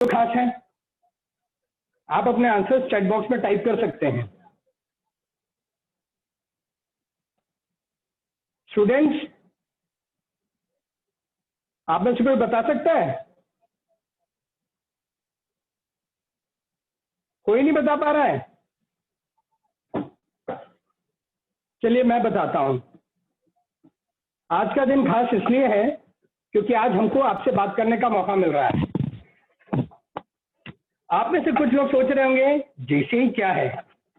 जो खास है, आप अपने आंसर्स चैट बॉक्स में टाइप कर सकते हैं। स्टूडेंट्स, आप में से कोई बता सकता है? कोई नहीं बता पा रहा है? चलिए मैं बताता हूं। आज का दिन खास इसलिए है क्योंकि आज हमको आपसे बात करने का मौका मिल रहा है। आप में से कुछ लोग सोच रहे होंगे जेसीई क्या है।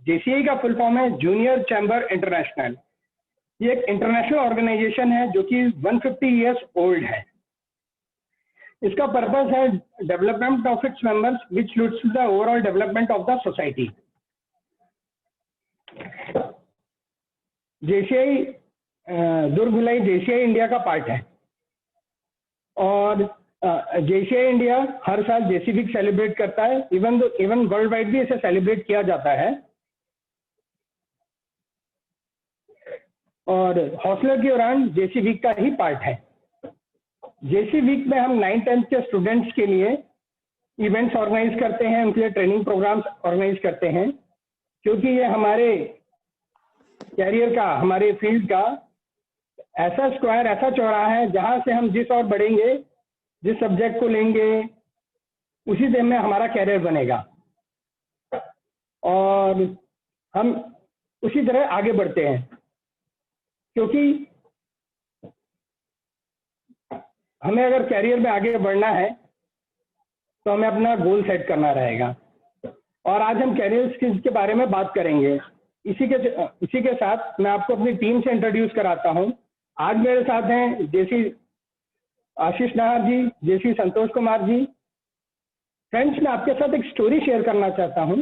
जेसीई का फुल फॉर्म है जूनियर चैम्बर इंटरनेशनल। ये एक इंटरनेशनल ऑर्गेनाइजेशन है जो कि 150 ईयर्स ओल्ड है। इसका पर्पस है development of its members which leads to the overall development of the society. JCE Durg Bhilai JCE India का पार्ट है और जेसीई इंडिया हर साल जेसी वीक सेलिब्रेट करता है। इवन वर्ल्ड वाइड भी इसे सेलिब्रेट किया जाता है। और हौसले की उड़ान जेसी वीक का ही पार्ट है। जेसी वीक में हम 9th-10th के स्टूडेंट्स के लिए इवेंट्स ऑर्गेनाइज करते हैं, उनके लिए ट्रेनिंग प्रोग्राम्स ऑर्गेनाइज करते हैं, क्योंकि ये हमारे कैरियर का, हमारे फील्ड का ऐसा स्क्वायर, ऐसा चौराहा है जहां से हम जिस और बढ़ेंगे, जिस सब्जेक्ट को लेंगे, उसी दिन में हमारा कैरियर बनेगा और हम उसी तरह आगे बढ़ते हैं। क्योंकि हमें अगर कैरियर में आगे बढ़ना है तो हमें अपना गोल सेट करना रहेगा। और आज हम कैरियर स्किल्स के बारे में बात करेंगे। इसी के साथ मैं आपको अपनी टीम से इंट्रोड्यूस कराता हूं। आज मेरे साथ हैं जेसी आशीष नाहर जी, जेसी संतोष कुमार जी। फ्रेंड्स, मैं आपके साथ एक स्टोरी शेयर करना चाहता हूं,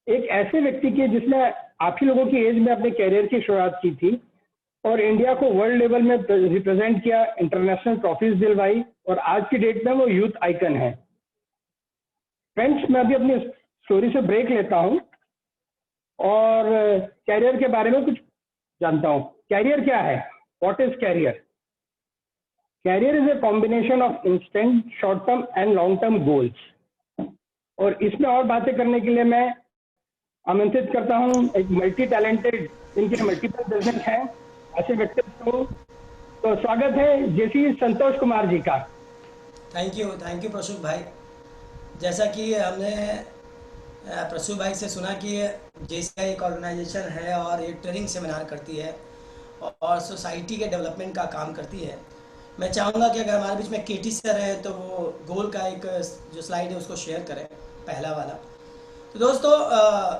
एक ऐसे व्यक्ति की जिसने आप ही लोगों की एज में अपने कैरियर की शुरुआत की थी और इंडिया को वर्ल्ड लेवल में रिप्रेजेंट किया, इंटरनेशनल ट्रॉफीज दिलवाई और आज की डेट में वो यूथ आइकन है। फ्रेंड्स, मैं अभी अपनी स्टोरी से ब्रेक लेता हूं और कैरियर के बारे में कुछ जानता हूं। कैरियर क्या है? What is career? Career is a combination of instant, short term and long term goals. और इसमें और बातें करने के लिए मैं आमंत्रित करता हूं एक मल्टी टैलेंटेड, इनके मल्टीपल बिजनेस हैं, ऐसे व्यक्तित्व को। तो स्वागत है जेसी संतोष कुमार जी का। थैंक यू प्रसूख भाई। जैसा कि हमने प्रसूख भाई से सुना कि जेसीआई एक ऑर्गेनाइजेशन है और ये ट्रेनिंग सेमिनार करती है और सोसाइटी के डेवलपमेंट का काम करती है। मैं चाहूँगा कि अगर हमारे बीच में केटी सर है तो वो गोल का एक जो स्लाइड है उसको शेयर करें, पहला वाला। तो दोस्तों,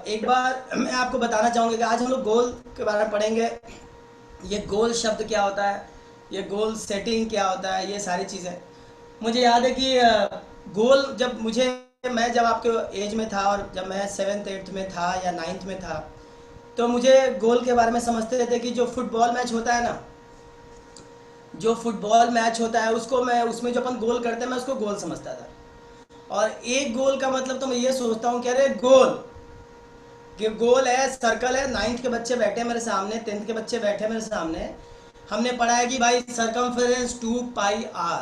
एक बार मैं आपको बताना चाहूँगा कि आज हम लोग गोल के बारे में पढ़ेंगे। ये गोल शब्द क्या होता है, ये गोल सेटिंग क्या होता है, ये सारी चीज़ें। मुझे याद है कि गोल मैं जब आपके एज में था और जब मैं 7th-8th में था या 9th में था, तो मुझे गोल के बारे में समझते थे कि जो फुटबॉल मैच होता है ना, जो फुटबॉल मैच होता है उसमें जो अपन गोल करते हैं, मैं उसको गोल समझता था। और एक गोल का मतलब तो मैं ये सोचता हूँ कि अरे गोल है, सर्कल है। 9th के बच्चे बैठे मेरे सामने, 10th के बच्चे बैठे मेरे सामने। हमने पढ़ा है कि भाई circumference 2πr,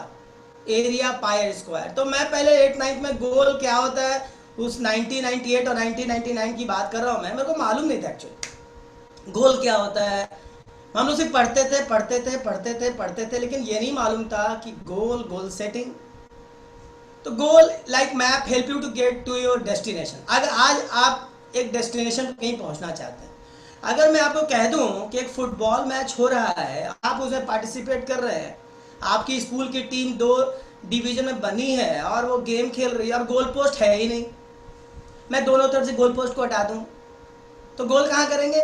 area pi square. तो मैं पहले 8th-9th में गोल क्या होता है उस 1998 और 1999 की बात कर रहा हूँ मैं, मेरे को मालूम नहीं था एक्चुअली गोल क्या होता है। हम लोग सिर्फ पढ़ते थे, लेकिन ये नहीं मालूम था कि गोल सेटिंग। तो goal like map help you to get to your destination. अगर आज आप एक डेस्टिनेशन पर कहीं पहुंचना चाहते हैं, अगर मैं आपको कह दूं कि एक फुटबॉल मैच हो रहा है, आप उसमें पार्टिसिपेट कर रहे हैं, आपकी स्कूल की टीम 2 डिवीजन में बनी है और वो गेम खेल रही है और गोल पोस्ट है ही नहीं, मैं दोनों तरफ से गोल पोस्ट को हटा दूं तो गोल कहाँ करेंगे?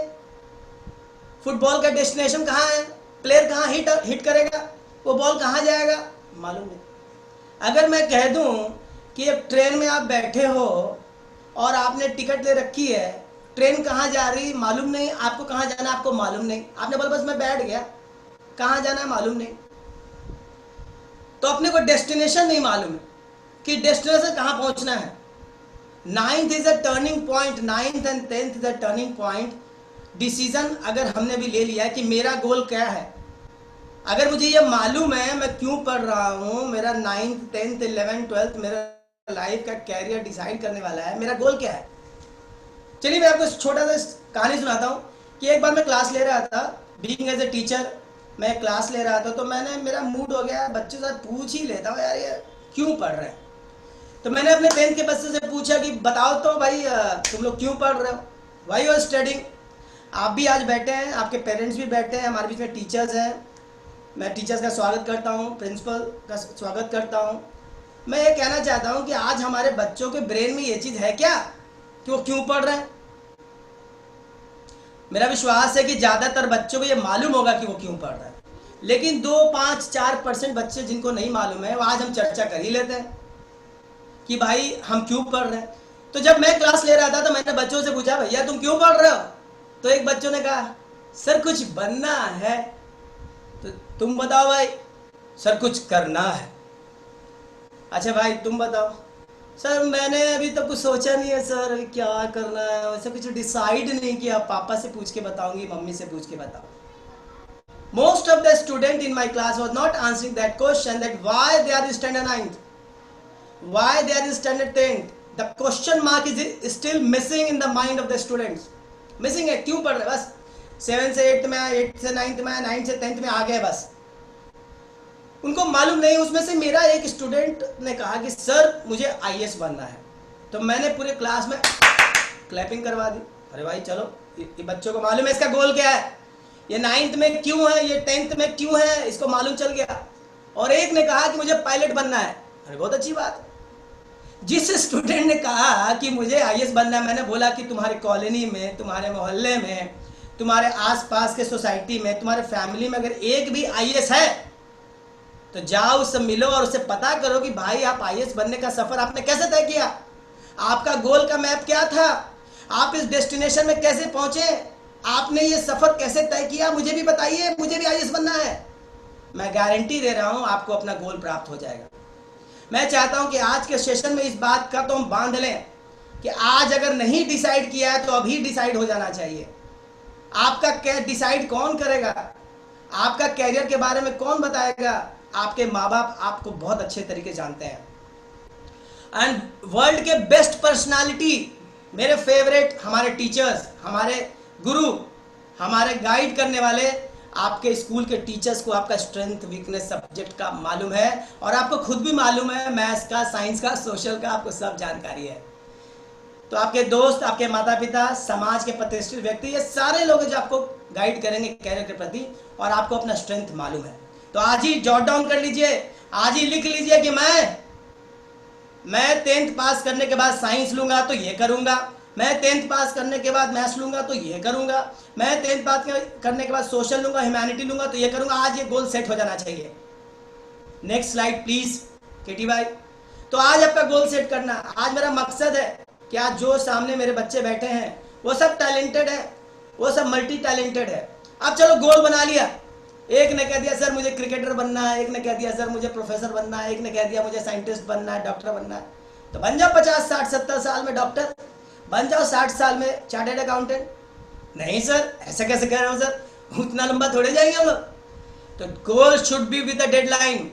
फुटबॉल का डेस्टिनेशन कहाँ है? प्लेयर कहाँ हिट करेगा? वो बॉल कहाँ जाएगा? मालूम नहीं। अगर मैं कह दूं कि एक ट्रेन में आप बैठे हो और आपने टिकट ले रखी है, ट्रेन कहाँ जा रही मालूम नहीं, आपको कहाँ जाना आपको मालूम नहीं, आपने बोला बस मैं बैठ गया, कहाँ जाना है मालूम नहीं। तो अपने को डेस्टिनेशन नहीं मालूम है कि डेस्टिनेशन कहाँ पहुंचना है। 9th is a turning point, 9th and 10th is a turning point. Decision अगर हमने भी ले लिया है कि मेरा गोल क्या है, अगर मुझे ये मालूम है मैं क्यों पढ़ रहा हूँ, मेरा 9th 10th 11th 12th मेरा लाइफ का कैरियर डिसाइड करने वाला है, मेरा गोल क्या है। चलिए मैं आपको छोटा सा कहानी सुनाता हूँ कि एक बार मैं क्लास ले रहा था, बीइंग एज ए टीचर मैं क्लास ले रहा था, तो मेरा मूड हो गया बच्चों से पूछ ही लेता हूँ यार ये क्यों पढ़ रहे हैं। तो मैंने अपने 10th के बच्चे से पूछा कि बताओ तो भाई तुम लोग क्यों पढ़ रहे हो, वाई यू आर स्टडिंग। आप भी आज बैठे हैं, आपके पेरेंट्स भी बैठे हैं, हमारे बीच में टीचर्स हैं, मैं टीचर्स का स्वागत करता हूँ, प्रिंसिपल का स्वागत करता हूँ। मैं ये कहना चाहता हूँ कि आज हमारे बच्चों के ब्रेन में ये चीज़ है क्या कि वो क्यों पढ़ रहे हैं। मेरा विश्वास है कि ज़्यादातर बच्चों को ये मालूम होगा कि वो क्यों पढ़ रहे हैं, लेकिन 2-5-4% बच्चे जिनको नहीं मालूम है वो आज हम चर्चा कर ही लेते हैं कि भाई हम क्यों पढ़ रहे हैं। तो जब मैं क्लास ले रहा था तो मैंने बच्चों से पूछा भैया तुम क्यों पढ़ रहे हो, तो एक बच्चों ने कहा सर कुछ बनना है। तो तुम बताओ भाई, सर कुछ करना है। अच्छा भाई तुम बताओ। सर मैंने अभी तक कुछ सोचा नहीं है सर, क्या करना है वैसे कुछ डिसाइड नहीं किया, पापा से पूछ के बताऊंगी, मम्मी से पूछ के बताओ। Most of the student in my class was not answering that question, that why they are in standard 9th, why they are in standard 10th. The question mark is still missing in the mind of the students. Missing है, क्यों पढ़ रहे बस 7 से 8 में, 8 से 9th में, 9 से 10th में आ गए बस, उनको मालूम नहीं। उसमें से मेरा एक स्टूडेंट ने कहा कि सर मुझे IAS बनना है। तो मैंने पूरे क्लास में क्लैपिंग करवा दी। अरे भाई चलो, ये बच्चों को मालूम है इसका गोल क्या है, ये 9th में क्यों है, ये 10th में क्यों है, इसको मालूम चल गया। और एक ने कहा कि मुझे पायलट बनना है। अरे बहुत अच्छी बात। जिस स्टूडेंट ने कहा कि मुझे IAS बनना है, मैंने बोला कि तुम्हारे कॉलोनी में, तुम्हारे मोहल्ले में, तुम्हारे आसपास के सोसाइटी में, तुम्हारे फैमिली में अगर एक भी IAS है तो जाओ उससे मिलो और उससे पता करो कि भाई आप IAS बनने का सफर आपने कैसे तय किया, आपका गोल का मैप क्या था, आप इस डेस्टिनेशन में कैसे पहुंचे, आपने ये सफर कैसे तय किया, मुझे भी बताइए, मुझे भी IAS बनना है। मैं गारंटी दे रहा हूं आपको अपना गोल प्राप्त हो जाएगा। मैं चाहता हूं कि आज के सेशन में इस बात का तो हम बांध लें कि आज अगर नहीं डिसाइड किया है तो अभी डिसाइड हो जाना चाहिए। आपका क्या डिसाइड कौन करेगा, आपका कैरियर के बारे में कौन बताएगा, आपके माँ बाप आपको बहुत अच्छे तरीके जानते हैं। एंड वर्ल्ड के बेस्ट पर्सनालिटी, मेरे फेवरेट, हमारे टीचर्स, हमारे गुरु, हमारे गाइड करने वाले, आपके स्कूल के टीचर्स को आपका स्ट्रेंथ वीकनेस सब्जेक्ट का मालूम है और आपको खुद भी मालूम है, मैथ्स का, साइंस का, सोशल का, आपको सब जानकारी है। तो आपके दोस्त, आपके माता पिता, समाज के प्रतिष्ठित व्यक्ति, ये सारे लोग जो आपको गाइड करेंगे कैरियर के प्रति और आपको अपना स्ट्रेंथ मालूम है। तो आज ही जॉट डाउन कर लीजिए, आज ही लिख लीजिए कि मैं 10th पास करने के बाद साइंस लूंगा तो ये करूंगा, मैं 10th पास करने के बाद मैथ्स लूंगा तो ये करूंगा, मैं 10th पास करने के बाद सोशल लूंगा, ह्यूमैनिटी लूंगा तो ये करूंगा। आज ये गोल सेट हो जाना चाहिए। नेक्स्ट स्लाइड प्लीज केटी भाई। तो आज आपका गोल सेट करना, आज मेरा मकसद है कि आज जो सामने मेरे बच्चे बैठे हैं वो सब टैलेंटेड है, वो सब मल्टी टैलेंटेड है। अब चलो गोल बना लिया, एक ने कह दिया सर मुझे क्रिकेटर बनना है, एक ने कह दिया सर मुझे प्रोफेसर बनना है, एक ने कह दिया मुझे साइंटिस्ट बनना है, डॉक्टर बनना है। तो बन जाओ 50, 60, 70 साल में डॉक्टर, बन जाओ 60 साल में चार्टर्ड अकाउंटेंट। नहीं सर ऐसा कैसे कह रहे हो सर, उतना लंबा थोड़े जाएंगे हम लोग। तो goal should be with the deadline,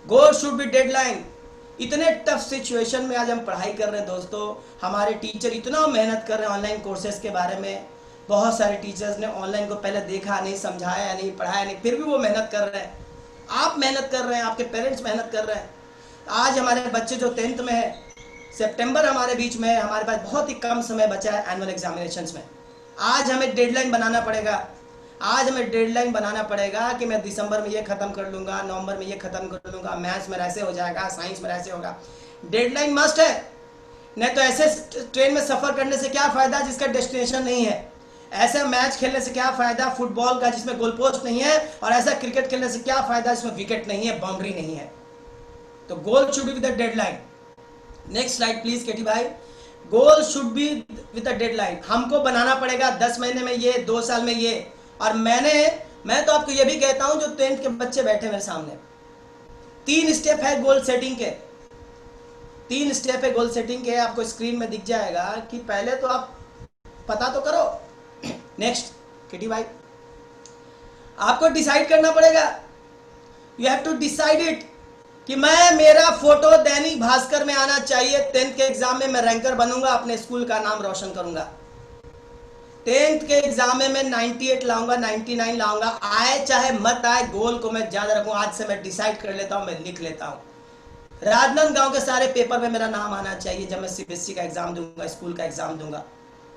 goal should B deadline. इतने टफ सिचुएशन में आज हम पढ़ाई कर रहे हैं दोस्तों, हमारे टीचर इतना मेहनत कर रहे हैं ऑनलाइन कोर्सेज के बारे में। बहुत सारे टीचर्स ने ऑनलाइन को पहले देखा नहीं, समझाया नहीं, पढ़ाया नहीं, फिर भी वो मेहनत कर रहे हैं। आप मेहनत कर रहे हैं, आपके पेरेंट्स मेहनत कर रहे हैं। आज हमारे बच्चे जो 10th में है, सितंबर हमारे बीच में है, हमारे पास बहुत ही कम समय बचा है एनुअल एग्जामिनेशंस में। आज हमें डेडलाइन बनाना पड़ेगा, आज हमें डेडलाइन बनाना पड़ेगा कि मैं दिसंबर में ये खत्म कर लूँगा, नवंबर में ये खत्म कर लूँगा, मैथ्स में ऐसे हो जाएगा, साइंस में ऐसे होगा। डेडलाइन मस्ट है, नहीं तो ऐसे ट्रेन में सफ़र करने से क्या फ़ायदा जिसका डेस्टिनेशन नहीं है, ऐसा मैच खेलने से क्या फ़ायदा फुटबॉल का जिसमें गोल पोस्ट नहीं है, और ऐसा क्रिकेट खेलने से क्या फ़ायदा जिसमें विकेट नहीं है, बाउंड्री नहीं है। तो goal should be with the deadline. Next slide please KT भाई। Goal should be with the deadline, हमको बनाना पड़ेगा 10 महीने में ये, 2 साल में ये। और मैं तो आपको ये भी कहता हूं जो 10th के बच्चे बैठे मेरे सामने, 3 स्टेप है गोल सेटिंग के, 3 स्टेप है गोल सेटिंग के, आपको स्क्रीन में दिख जाएगा कि पहले तो आप पता तो करो। नेक्स्ट केटी भाई, आपको डिसाइड करना पड़ेगा, you have to decide it कि मेरा फोटो दैनिक भास्कर में आना चाहिए, 10th के एग्जाम में मैं रैंकर बनूंगा, अपने स्कूल का नाम रोशन करूंगा। 10th के एग्जाम में मैं 98 लाऊंगा, 99 लाऊंगा, आए चाहे मत आए, गोल को मैं ज्यादा रखूंगा। आज से मैं डिसाइड कर लेता हूं, मैं लिख लेता हूं, राजनांदगांव के सारे पेपर में मेरा नाम आना चाहिए। जब मैं सीबीएसई का एग्जाम दूंगा, स्कूल का एग्जाम दूंगा,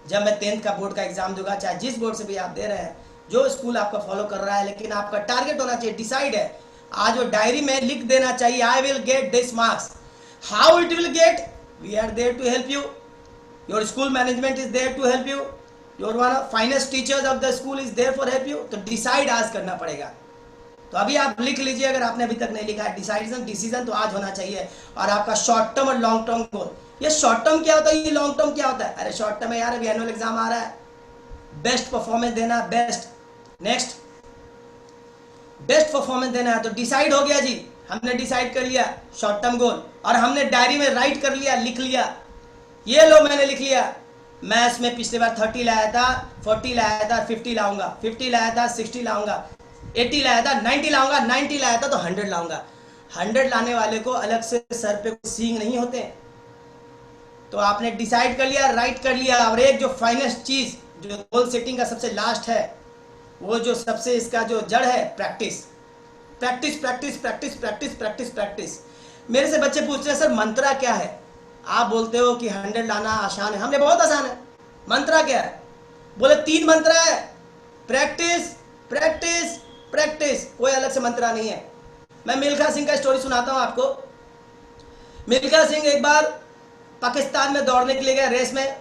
जब मैं 10th का बोर्ड का एग्जाम दूंगा, चाहे जिस बोर्ड से भी आप दे रहे हैं, जो स्कूल आपका फॉलो कर रहा है, लेकिन आपका टारगेट होना चाहिए, डिसाइड है। आज वो डायरी में लिख देना चाहिए, I will get this marks. How it will get, we are there to help you, your school management is there to help you, your one finest teachers of the school is there for help you. तो decide आज करना पड़ेगा। तो अभी आप लिख लीजिए, अगर आपने अभी तक नहीं लिखा है, डिसीजन तो आज होना चाहिए। और आपका शॉर्ट टर्म और लॉन्ग टर्म गोल, ये शॉर्ट टर्म क्या होता है, ये लॉन्ग टर्म क्या होता है? अरे शॉर्ट टर्म है यार, अभी एनुअल एग्जाम आ रहा है, बेस्ट परफॉर्मेंस देना, बेस्ट, नेक्स्ट बेस्ट परफॉर्मेंस देना है। तो डिसाइड हो गया जी, हमने डिसाइड कर लिया शॉर्ट टर्म गोल, और हमने डायरी में राइट कर लिया, लिख लिया। ये लो मैंने लिख लिया, मैथ्स में पिछली बार 30 लाया था, 40 लाया था, 50 लाऊंगा, 50 लाया था, 60 लाऊंगा, 80 लाया था, 90 लाऊंगा, 90 लाया था तो 100 लाऊंगा। 100 लाने वाले को अलग से सर पे सींग नहीं होते। तो आपने डिसाइड कर लिया, राइट कर लिया। और एक जो फाइनेस्ट चीज जो गोल सेटिंग का सबसे लास्ट है, वो जो सबसे इसका जो जड़ है, practice practice practice practice practice practice practice. मेरे से बच्चे पूछते हैं सर मंत्रा क्या है? आप बोलते हो कि 100 लाना आसान है, हमने बहुत आसान है। मंत्रा क्या है? बोले 3 मंत्रा है, प्रैक्टिस प्रैक्टिस प्रैक्टिस, कोई अलग से मंत्रा नहीं है। मैं मिल्खा सिंह का स्टोरी सुनाता हूं आपको। मिल्खा सिंह एक बार पाकिस्तान में दौड़ने के लिए गए रेस में।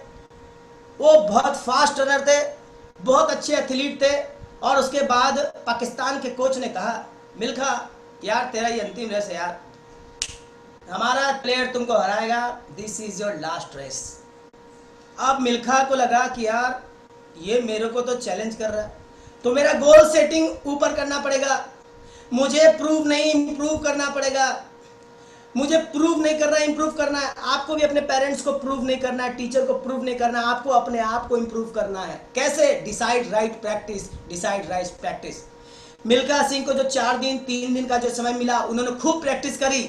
वो बहुत फास्ट रनर थे, बहुत अच्छे एथलीट थे। और उसके बाद पाकिस्तान के कोच ने कहा, मिल्खा यार तेरा ये अंतिम रेस है यार, हमारा प्लेयर तुमको हराएगा, this is your last race. अब मिल्खा को लगा कि यार ये मेरे को तो चैलेंज कर रहा है, तो मेरा गोल सेटिंग ऊपर करना पड़ेगा, मुझे प्रूव नहीं इंप्रूव करना पड़ेगा, मुझे प्रूव नहीं करना इंप्रूव करना है। आपको भी अपने पेरेंट्स को प्रूव नहीं करना है, टीचर को प्रूव नहीं करना है, आपको अपने आप को इंप्रूव करना है। कैसे? Decide write practice, decide write practice. Milkha Singh को जो 4 दिन 3 दिन का जो समय मिला, उन्होंने खूब प्रैक्टिस करी,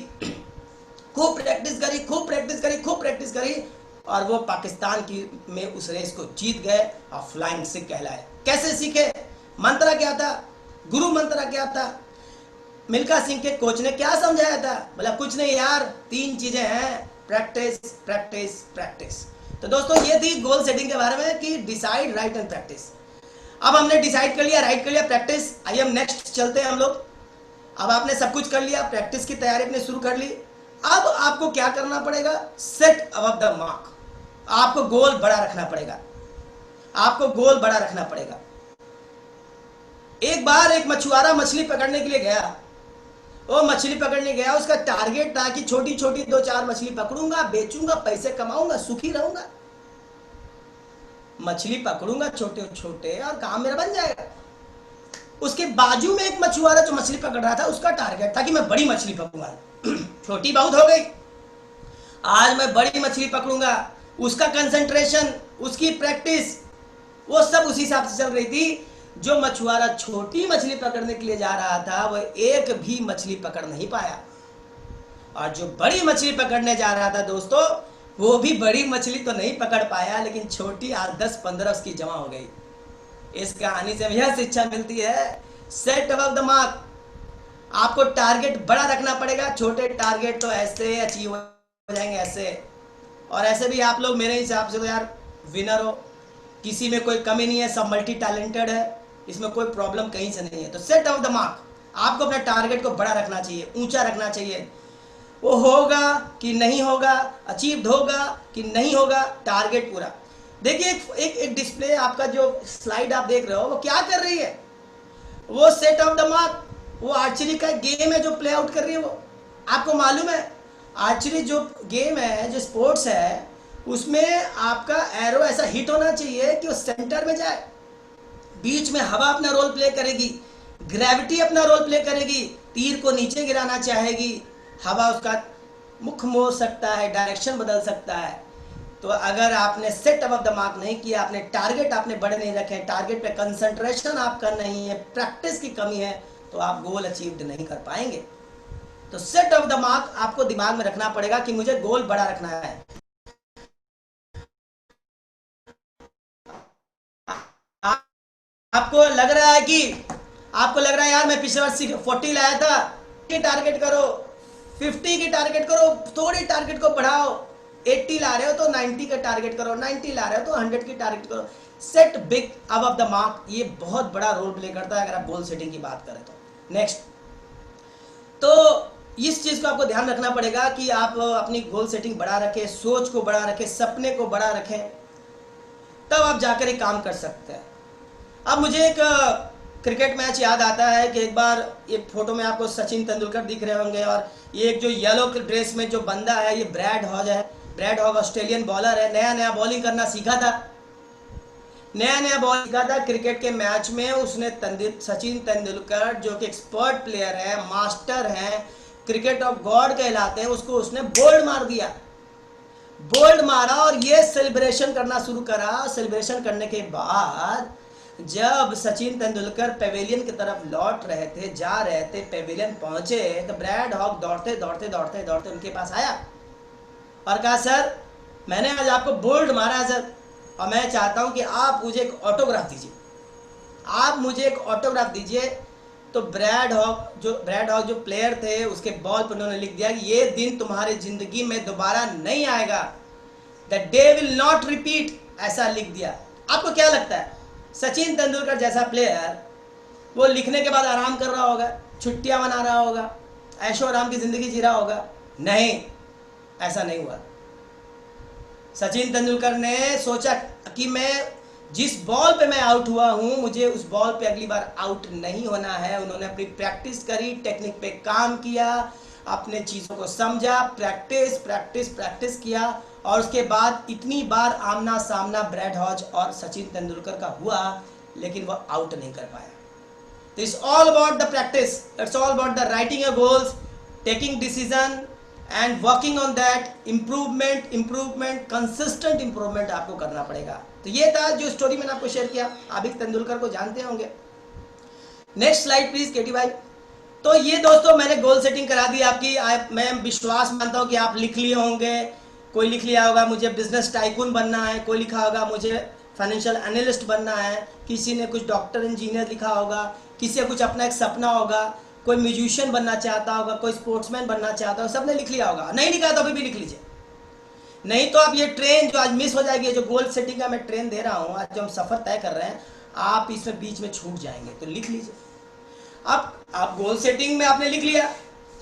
खूब प्रैक्टिस करी, खूब प्रैक्टिस करी, खूब प्रैक्टिस करी, और वो पाकिस्तान की में उस रेस को जीत गए और फ्लाइंग सिख कहलाए। कैसे सीखे? मंत्र क्या था? गुरु मंत्र क्या था? मिल्खा सिंह के कोच ने क्या समझाया था? बोला कुछ नहीं यार, 3 चीजें हैं, प्रैक्टिस प्रैक्टिस प्रैक्टिस। तो दोस्तों ये थी गोल सेटिंग के बारे में कि डिसाइड राइट एंड प्रैक्टिस। अब हमने डिसाइड कर लिया, राइट कर लिया, प्रैक्टिस। आइए हम नेक्स्ट चलते हैं हम लोग। अब आपने सब कुछ कर लिया, प्रैक्टिस की तैयारी अपने शुरू कर ली। अब आपको क्या करना पड़ेगा? Set above the mark. आपको गोल बड़ा रखना पड़ेगा, आपको गोल बड़ा रखना पड़ेगा। एक बार एक मछुआरा मछली पकड़ने के लिए गया। वो मछली पकड़ने गया, उसका टारगेट था कि छोटी छोटी 2-4 मछली पकड़ूंगा, बेचूंगा, पैसे कमाऊंगा, सुखी रहूंगा। मछली पकड़ूंगा छोटे छोटे और काम मेरा बन जाएगा। उसके बाजू में एक मछुआरा जो मछली पकड़ रहा था, उसका टारगेट था कि मैं बड़ी मछली पकड़ूंगा। छोटी बहुत हो गई, आज मैं बड़ी मछली पकड़ूंगा। उसका कंसंट्रेशन, उसकी प्रैक्टिस, वो सब उसी हिसाब से चल रही थी। जो मछुआरा छोटी मछली पकड़ने के लिए जा रहा था, वह एक भी मछली पकड़ नहीं पाया। और जो बड़ी मछली पकड़ने जा रहा था दोस्तों, वो भी बड़ी मछली तो नहीं पकड़ पाया, लेकिन छोटी 8-10-15 उसकी जमा हो गई। इस कहानी से यह शिक्षा मिलती है, सेट अबव द मार्क। आपको टारगेट बड़ा रखना पड़ेगा, छोटे टारगेट तो ऐसे अचीव हो जाएंगे ऐसे। और ऐसे भी आप लोग मेरे हिसाब से तो यार विनर हो, किसी में कोई कमी नहीं है, सब मल्टी टैलेंटेड है, इसमें कोई प्रॉब्लम कहीं से नहीं है। तो सेट अबव द मार्क, आपको अपने टारगेट को बड़ा रखना चाहिए, ऊंचा रखना चाहिए। वो होगा कि नहीं होगा, अचीव होगा कि नहीं होगा, टारगेट पूरा। देखिए एक डिस्प्ले, आपका जो स्लाइड आप देख रहे हो, वो क्या कर रही है? वो सेट ऑफ द मार्क, वो आर्चरी का गेम है जो प्ले आउट कर रही है। वो आपको मालूम है, आर्चरी जो गेम है, जो स्पोर्ट्स है, उसमें आपका एरो ऐसा हिट होना चाहिए कि वो सेंटर में जाए। बीच में हवा अपना रोल प्ले करेगी, ग्रेविटी अपना रोल प्ले करेगी, तीर को नीचे गिराना चाहेगी, हवा उसका मुख मोड़ सकता है, डायरेक्शन बदल सकता है। तो अगर आपने सेट अबव द मार्क नहीं किया, आपने टारगेट आपने बड़े नहीं रखे, टारगेट पे कंसंट्रेशन आपका नहीं है, प्रैक्टिस की कमी है, तो आप गोल अचीव नहीं कर पाएंगे। तो सेट ऑफ द मार्क आपको दिमाग में रखना पड़ेगा कि मुझे गोल बड़ा रखना है। आपको लग रहा है यार मैं पिछले बार 40 लाया था, की टारगेट करो, 50 की टारगेट करो, थोड़ी टारगेट को बढ़ाओ। 80 ला रहे हो तो 90 का टारगेट करो, 90 ला रहे हो तो 100 की टारगेट करो। Set big above the mark, ये बहुत बड़ा रोल प्ले करता है अगर आप गोल सेटिंग की बात करें तो। नेक्स्ट, तो इस चीज को आपको ध्यान रखना पड़ेगा कि आप अपनी गोल सेटिंग बड़ा रखें, सोच को बड़ा रखें, सपने को बड़ा रखें, तब आप जाकर एक काम कर सकते हैं। अब मुझे एक क्रिकेट मैच याद आता है कि एक बार एक फोटो में आपको सचिन तेंदुलकर दिख रहे होंगे, और ये एक जो येलो ड्रेस में जो बंदा है ये ब्रैड हॉज है। ब्रैड हॉग ऑस्ट्रेलियन बॉलर है, नया नया बॉलिंग करना सीखा था, क्रिकेट के मैच में उसने सचिन तेंदुलकर जो कि एक्सपर्ट प्लेयर है, मास्टर है, क्रिकेट ऑफ गॉड कहलाते हैं, उसको उसने बोल्ड मार दिया, बोल्ड मारा और ये सेलिब्रेशन करना शुरू करा। सेलिब्रेशन करने के बाद जब सचिन तेंदुलकर पेविलियन की तरफ लौट रहे थे, जा रहे थे, पेविलियन पहुंचे तो ब्रैड हॉग दौड़ते दौड़ते दौड़ते दौड़ते उनके पास आया और कहा, सर मैंने आज आपको बोल्ड मारा है सर, और मैं चाहता हूं कि आप मुझे एक ऑटोग्राफ दीजिए, आप मुझे एक ऑटोग्राफ दीजिए। तो ब्रैड हॉग जो प्लेयर थे उसके बॉल पर उन्होंने लिख दिया कि ये दिन तुम्हारी जिंदगी में दोबारा नहीं आएगा, the day will not repeat, ऐसा लिख दिया। आपको क्या लगता है सचिन तेंदुलकर जैसा प्लेयर वो लिखने के बाद आराम कर रहा होगा, छुट्टियां मना रहा होगा, ऐशो आराम की जिंदगी जी रहा होगा? नहीं, ऐसा नहीं हुआ। सचिन तेंदुलकर ने सोचा कि मैं जिस बॉल पे मैं आउट हुआ हूं मुझे उस बॉल पे अगली बार आउट नहीं होना है। उन्होंने अपनी प्रैक्टिस करी, टेक्निक पे काम किया, अपने चीज़ों को समझा, प्रैक्टिस प्रैक्टिस प्रैक्टिस किया, और उसके बाद इतनी बार आमना सामना ब्रैड हॉज और सचिन तेंदुलकर का हुआ, लेकिन वो आउट नहीं कर पाया। तो it's all about the practice, it's all about the writing your goals, taking decision and working on that. Improvement, consistent improvement आपको करना पड़ेगा। तो ये था जो स्टोरी मैंने आपको शेयर किया। आप एक तेंदुलकर को जानते होंगे। नेक्स्ट स्लाइड प्लीज केटी भाई। तो ये दोस्तों मैंने गोल सेटिंग करा दी आपकी। मैं विश्वास मानता हूँ कि आप लिख लिए होंगे। कोई लिख लिया होगा मुझे बिजनेस टाइकून बनना है, कोई लिखा होगा मुझे फाइनेंशियल एनालिस्ट बनना है, किसी ने कुछ डॉक्टर इंजीनियर लिखा होगा, किसी का कुछ अपना एक सपना होगा, कोई म्यूजिशियन बनना चाहता होगा, कोई स्पोर्ट्समैन बनना चाहता होगा, सबने लिख लिया होगा। नहीं लिखा तो अभी भी लिख लीजिए, नहीं तो आप ये ट्रेन जो आज मिस हो जाएगी, जो गोल सेटिंग का मैं ट्रेन दे रहा हूँ, आज जो हम सफर तय कर रहे हैं, आप इसमें बीच में छूट जाएंगे। तो लिख लीजिए। अब आप गोल सेटिंग में आपने लिख लिया,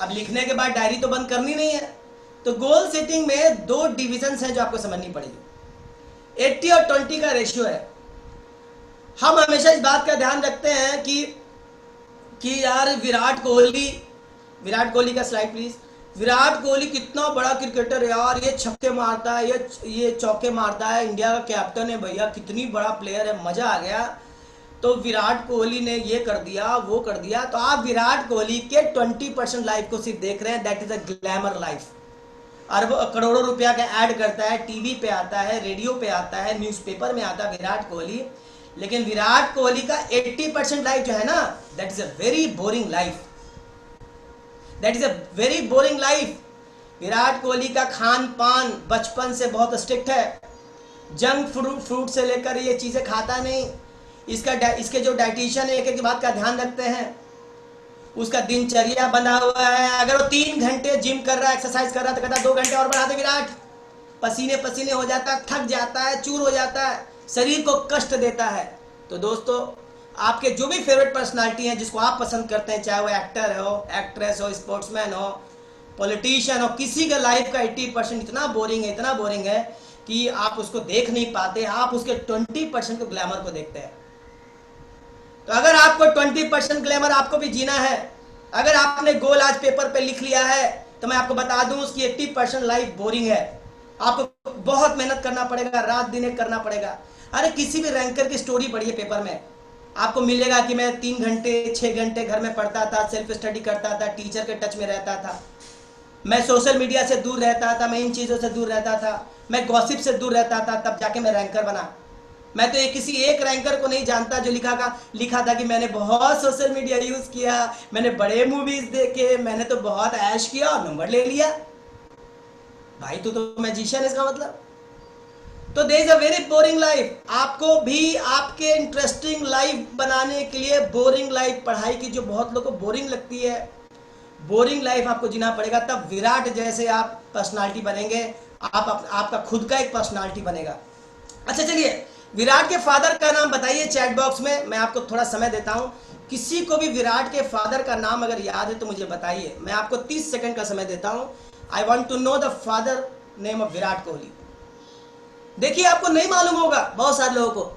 अब लिखने के बाद डायरी तो बंद करनी नहीं है। तो गोल सेटिंग में दो डिविजन्स हैं जो आपको समझनी पड़ेगी। 80 और 20 का रेशियो है। हम हमेशा इस बात का ध्यान रखते हैं कि यार विराट कोहली का स्लाइड प्लीज। विराट कोहली कितना बड़ा क्रिकेटर है यार, ये छक्के मारता है, ये चौके मारता है, इंडिया का कैप्टन है भैया, कितनी बड़ा प्लेयर है, मजा आ गया। तो विराट कोहली ने ये कर दिया, वो कर दिया। तो आप विराट कोहली के 20% लाइफ को सिर्फ देख रहे हैं, that is a glamour life. अरबों करोड़ों रुपया का ऐड करता है, टीवी पे आता है, रेडियो पे आता है, न्यूज़पेपर में आता है विराट कोहली। लेकिन विराट कोहली का 80% लाइफ जो है ना, that is a very boring life, that is a very boring life. Virat Kohli का खान पान बचपन से बहुत स्ट्रिक्ट है, जंक फ्रूट से लेकर ये चीज़ें खाता नहीं। इसके जो डाइटिशियन है एक एक बात का ध्यान रखते हैं, उसका दिनचर्या बंधा हुआ है। अगर वो 3 घंटे जिम कर रहा है, एक्सरसाइज कर रहा है, तो कहता 2 घंटे और बढ़ा दे विराट। पसीने पसीने हो जाता है, थक जाता है, चूर हो जाता है, शरीर को कष्ट देता है। तो दोस्तों आपके जो भी फेवरेट पर्सनालिटी हैं, जिसको आप पसंद करते हैं, चाहे वो एक्टर हो, एक्ट्रेस हो, स्पोर्ट्समैन हो, पॉलिटिशियन हो, किसी का लाइफ का 80% इतना बोरिंग है कि आप उसको देख नहीं पाते, आप उसके 20% को ग्लैमर को देखते हैं। तो अगर आपको 20% ग्लैमर आपको भी जीना है, अगर आपने गोल आज पेपर पे लिख लिया है, तो मैं आपको बता दूं उसकी 80% लाइफ बोरिंग है। आपको बहुत मेहनत करना पड़ेगा, रात दिन एक करना पड़ेगा। अरे किसी भी रैंकर की स्टोरी पढ़िए पेपर में, आपको मिलेगा कि मैं 3 घंटे 6 घंटे घर में पढ़ता था, सेल्फ स्टडी करता था, टीचर के टच में रहता था, मैं सोशल मीडिया से दूर रहता था, मैं इन चीज़ों से दूर रहता था, मैं गॉसिप से दूर रहता था, तब जाके मैं रैंकर बना। मैं तो एक किसी एक रैंकर को नहीं जानता जो लिखा था कि मैंने बहुत सोशल मीडिया यूज किया, मैंने बड़े मूवीज देखे, मैंने तो बहुत ऐश किया और नंबर ले लिया। भाई तू तो मैजिशियन इसका मतलब। तो there is a very boring life. आपको भी आपके इंटरेस्टिंग लाइफ बनाने के लिए बोरिंग लाइफ, पढ़ाई की जो बहुत लोगों को बोरिंग लगती है, बोरिंग लाइफ आपको जीना पड़ेगा, तब विराट जैसे आप पर्सनालिटी बनेंगे। आपका खुद का एक पर्सनालिटी बनेगा। अच्छा चलिए, विराट के फादर का नाम बताइए चैट बॉक्स में, मैं आपको थोड़ा समय देता हूं। किसी को भी विराट के फादर का नाम अगर याद है तो मुझे बताइए, मैं आपको 30 सेकंड का समय देता हूं। I want to know the father name of Virat Kohli. देखिए आपको नहीं मालूम होगा बहुत सारे लोगों को।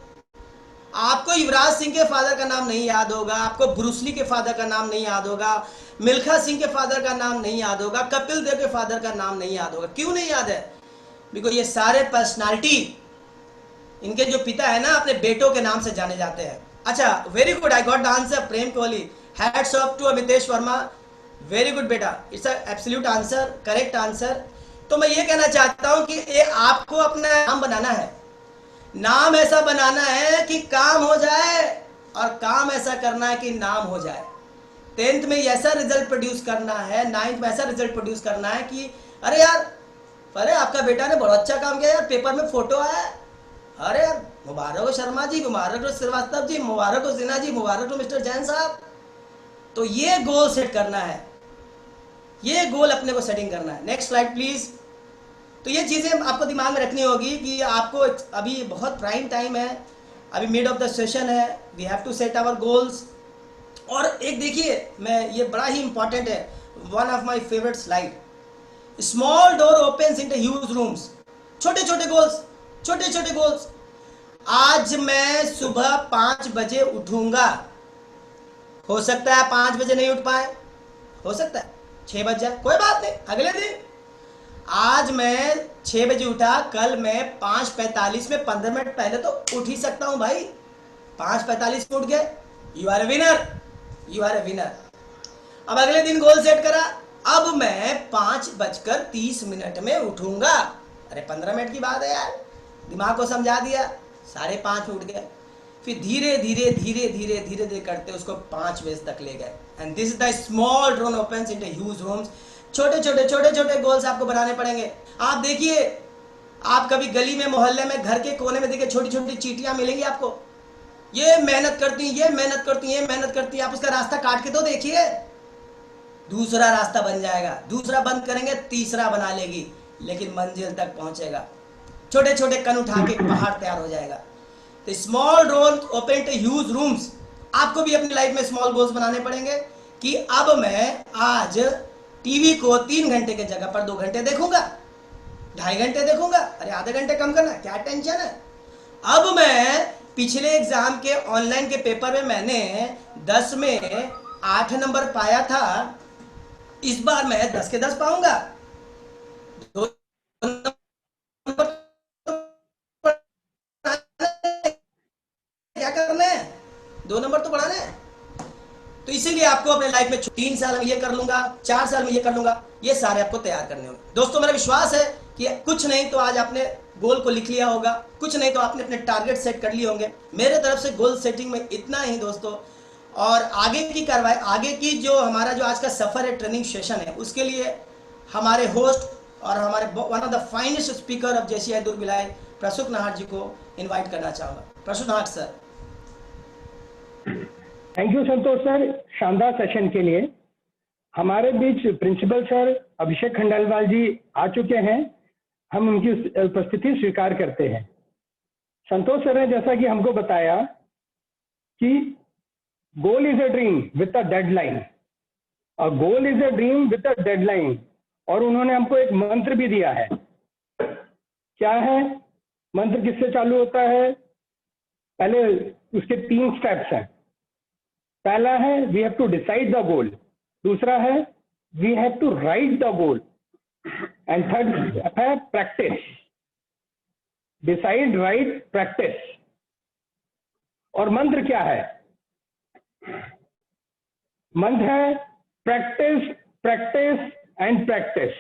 आपको युवराज सिंह के फादर का नाम नहीं याद होगा, आपको ब्रूसली के फादर का नाम नहीं याद होगा, मिल्खा सिंह के फादर का नाम नहीं याद होगा, कपिल देव के फादर का नाम नहीं याद होगा। क्यों नहीं याद है? बिकॉज ये सारे पर्सनालिटी, इनके जो पिता है ना, अपने बेटों के नाम से जाने जाते हैं। अच्छा, very good, I got the answer. Prem Kohli, hats off to Amitesh Varma, very good बेटा, it's absolute answer, correct answer. तो मैं ये कहना चाहता हूं कि ये आपको अपना नाम बनाना है, नाम ऐसा बनाना है कि काम हो जाए, और काम ऐसा करना है कि नाम हो जाए। 10th में ऐसा रिजल्ट प्रोड्यूस करना है, 9th में ऐसा रिजल्ट प्रोड्यूस करना है कि अरे यार, अरे आपका बेटा ने बहुत अच्छा काम किया यार, पेपर में फोटो आया, अरे यार मुबारक हो शर्मा जी, मुबारक हो श्रीवास्तव जी, मुबारक हो सिन्हा जी, मुबारक हो मिस्टर जैन साहब। तो ये गोल सेट करना है, ये गोल अपने को सेटिंग करना है। Next slide please. तो ये चीज़ें आपको दिमाग में रखनी होगी कि आपको अभी बहुत प्राइम टाइम है, अभी मिड ऑफ द सेशन है, we have to set our goals. और एक देखिए, मैं ये बड़ा ही इंपॉर्टेंट है, one of my favourite slide, small door opens into huge rooms. छोटे छोटे गोल्स, छोटे छोटे गोल्स। आज मैं सुबह 5 बजे उठूंगा, हो सकता है 5 बजे नहीं उठ पाए, हो सकता है 6 बज जाए, कोई बात नहीं, अगले दिन। आज मैं 6 बजे उठा, कल मैं 5:45 में 15 मिनट पहले तो उठ ही सकता हूं भाई। 5:45 में उठ गए, you are a winner, you are a winner. अब अगले दिन गोल सेट करा, अब मैं 5:30 में उठूंगा। अरे 15 मिनट की बात है यार, दिमाग को समझा दिया, 5:30 में उठ गए। फिर धीरे धीरे धीरे धीरे धीरे धीरे करते उसको 5 बजे तक ले गए। And this is the small drone opens into huge rooms. छोटे छोटे गोल्स आपको बनाने पड़ेंगे। आप देखिए, आप कभी गली में, मोहल्ले में, घर के कोने में देखिए, छोटी छोटी चीटियां मिलेंगी आपको, ये मेहनत करती, ये मेहनत करती, ये मेहनत करती। आप उसका रास्ता काट के तो देखिए, दूसरा रास्ता बन जाएगा, दूसरा बंद करेंगे, तीसरा बना लेगी, लेकिन मंजिल तक पहुंचेगा। छोटे छोटे कण उठा के पहाड़ तैयार हो जाएगा। तो small drone open to huge rooms. आपको भी अपनी लाइफ में स्मॉल गोल्स बनाने पड़ेंगे कि अब मैं आज टीवी को 3 घंटे की जगह पर 2 घंटे देखूंगा, 2.5 घंटे देखूंगा, अरे आधे घंटे कम करना, क्या टेंशन है। अब मैं पिछले एग्जाम के ऑनलाइन के पेपर में मैंने 10 में 8 नंबर पाया था, इस बार मैं 10 के 10 पाऊंगा। 2 नंबर क्या करना है, 2 नंबर तो बढ़ाना है। तो इसीलिए आपको अपने लाइफ में 3 साल में ये कर लूंगा, 4 साल में ये कर लूंगा, ये सारे आपको तैयार करने होंगे। दोस्तों मेरा विश्वास है कि कुछ नहीं तो आज आपने गोल को लिख लिया होगा, कुछ नहीं तो आपने अपने टारगेट सेट कर लिए होंगे। मेरे तरफ से गोल सेटिंग में इतना ही दोस्तों। और आगे की कार्रवाई, आगे की जो हमारा जो आज का सफर है, ट्रेनिंग सेशन है, उसके लिए हमारे होस्ट और हमारे one of the finest speaker of JCI Durg Bhilai, Prasoot Nahar ji को इन्वाइट करना चाहूँगा। Prasoot Nahar sir. Thank you Santosh sir, शानदार सेशन के लिए। हमारे बीच प्रिंसिपल सर अभिषेक खंडेलवाल जी आ चुके हैं, हम उनकी उपस्थिति स्वीकार करते हैं। संतोष सर ने जैसा कि हमको बताया कि goal is a dream with a deadline, और goal is a dream with a deadline, और उन्होंने हमको एक मंत्र भी दिया है। क्या है मंत्र, किससे चालू होता है? पहले उसके 3 स्टेप्स हैं। पहला है we have to decide the goal, दूसरा है we have to write the goal, and third है प्रैक्टिस। Decide, write, practice. और मंत्र क्या है? मंत्र है प्रैक्टिस, प्रैक्टिस एंड प्रैक्टिस।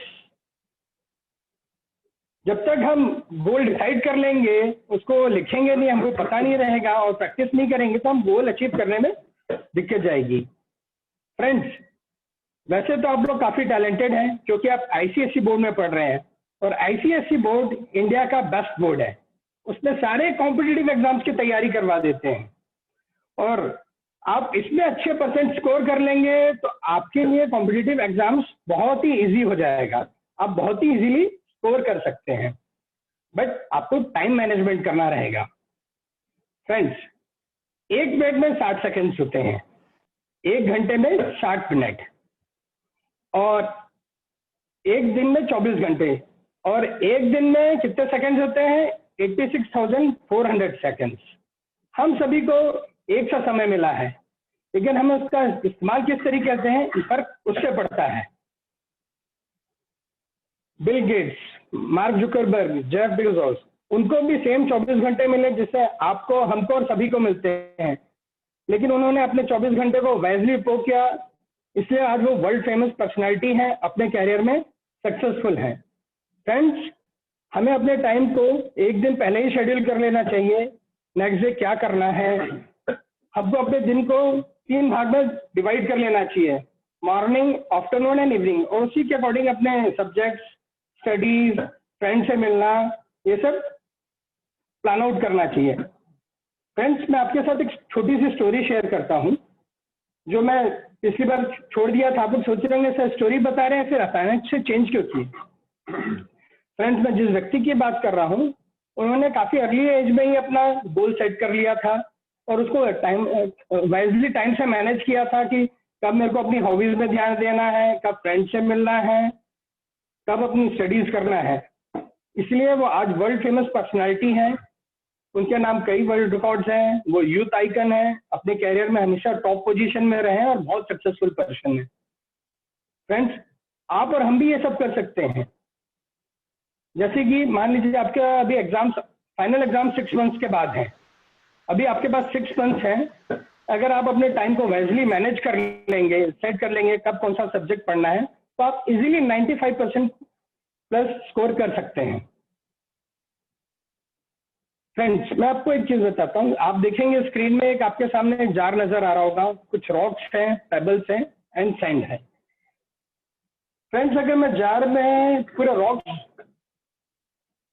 जब तक हम गोल डिसाइड कर लेंगे, उसको लिखेंगे नहीं, हमको पता नहीं रहेगा और प्रैक्टिस नहीं करेंगे, तो हम गोल अचीव करने में दिक्कत जाएगी। फ्रेंड्स, वैसे तो आप लोग काफ़ी टैलेंटेड हैं क्योंकि आप आईसीएसई बोर्ड में पढ़ रहे हैं, और आईसीएसई बोर्ड इंडिया का बेस्ट बोर्ड है। उसमें सारे कॉम्पिटिटिव एग्जाम्स की तैयारी करवा देते हैं, और आप इसमें अच्छे परसेंट स्कोर कर लेंगे तो आपके लिए कॉम्पिटिटिव एग्जाम्स बहुत ही इजी हो जाएगा, आप बहुत ही इजीली स्कोर कर सकते हैं। बट आपको टाइम मैनेजमेंट करना रहेगा। फ्रेंड्स, 1 मिनट में 60 सेकंड्स होते हैं, 1 घंटे में 60 मिनट, और 1 दिन में 24 घंटे, और 1 दिन में कितने सेकंड्स होते हैं? 86,400 सेकंड्स। हम सभी को एक सा समय मिला है, लेकिन हमें उसका इस्तेमाल किस तरीके से है, फर्क उससे पड़ता है। Bill Gates, mark Zuckerberg, Jeff Bezos, उनको भी सेम 24 घंटे मिले जिससे आपको, हमको और सभी को मिलते हैं, लेकिन उन्होंने अपने 24 घंटे को वाइजली उपयोग किया, इसलिए आज वो वर्ल्ड फेमस पर्सनालिटी हैं, अपने कैरियर में सक्सेसफुल हैं। फ्रेंड्स, हमें अपने टाइम को एक दिन पहले ही शेड्यूल कर लेना चाहिए, नेक्स्ट डे क्या करना है। हमको अपने दिन को 3 भाग में डिवाइड कर लेना चाहिए, मॉर्निंग, आफ्टरनून एंड इवनिंग, और उसी के अकॉर्डिंग अपने सब्जेक्ट्स, स्टडीज, फ्रेंड से मिलना, ये सब प्लान आउट करना चाहिए। फ्रेंड्स, मैं आपके साथ एक छोटी सी स्टोरी शेयर करता हूँ, जो मैं पिछली बार छोड़ दिया था। आप लोग सोच रहे होंगे सर स्टोरी बता रहे हैं, फिर अचानक से चेंज क्यों की। फ्रेंड्स, मैं जिस व्यक्ति की बात कर रहा हूँ, उन्होंने काफ़ी अर्ली एज में ही अपना गोल सेट कर लिया था, और उसको वाइजली टाइम से मैनेज किया था कि कब मेरे को अपनी हॉबीज में ध्यान देना है, कब फ्रेंड से मिलना है, कब अपनी स्टडीज करना है। इसलिए वो आज वर्ल्ड फेमस पर्सनालिटी हैं, उनके नाम कई वर्ल्ड रिकॉर्ड्स हैं, वो यूथ आइकन है, अपने कैरियर में हमेशा टॉप पोजीशन में रहे हैं और बहुत सक्सेसफुल पर्सन है। फ्रेंड्स, आप और हम भी ये सब कर सकते हैं। जैसे कि मान लीजिए आपका अभी एग्जाम्स, फाइनल एग्जाम 6 मंथ्स के बाद है, अभी आपके पास 6 मंथ्स हैं। अगर आप अपने टाइम को वाइजली मैनेज कर लेंगे, सेट कर लेंगे कब कौन सा सब्जेक्ट पढ़ना है, तो आप इजीली 95% प्लस स्कोर कर सकते हैं। फ्रेंड्स, मैं आपको एक चीज बताता हूँ, आप देखेंगे स्क्रीन में एक आपके सामने एक जार नजर आ रहा होगा, कुछ रॉक्स हैं, पेबल्स हैं एंड सैंड है। फ्रेंड्स, अगर मैं जार में पूरे रॉक्स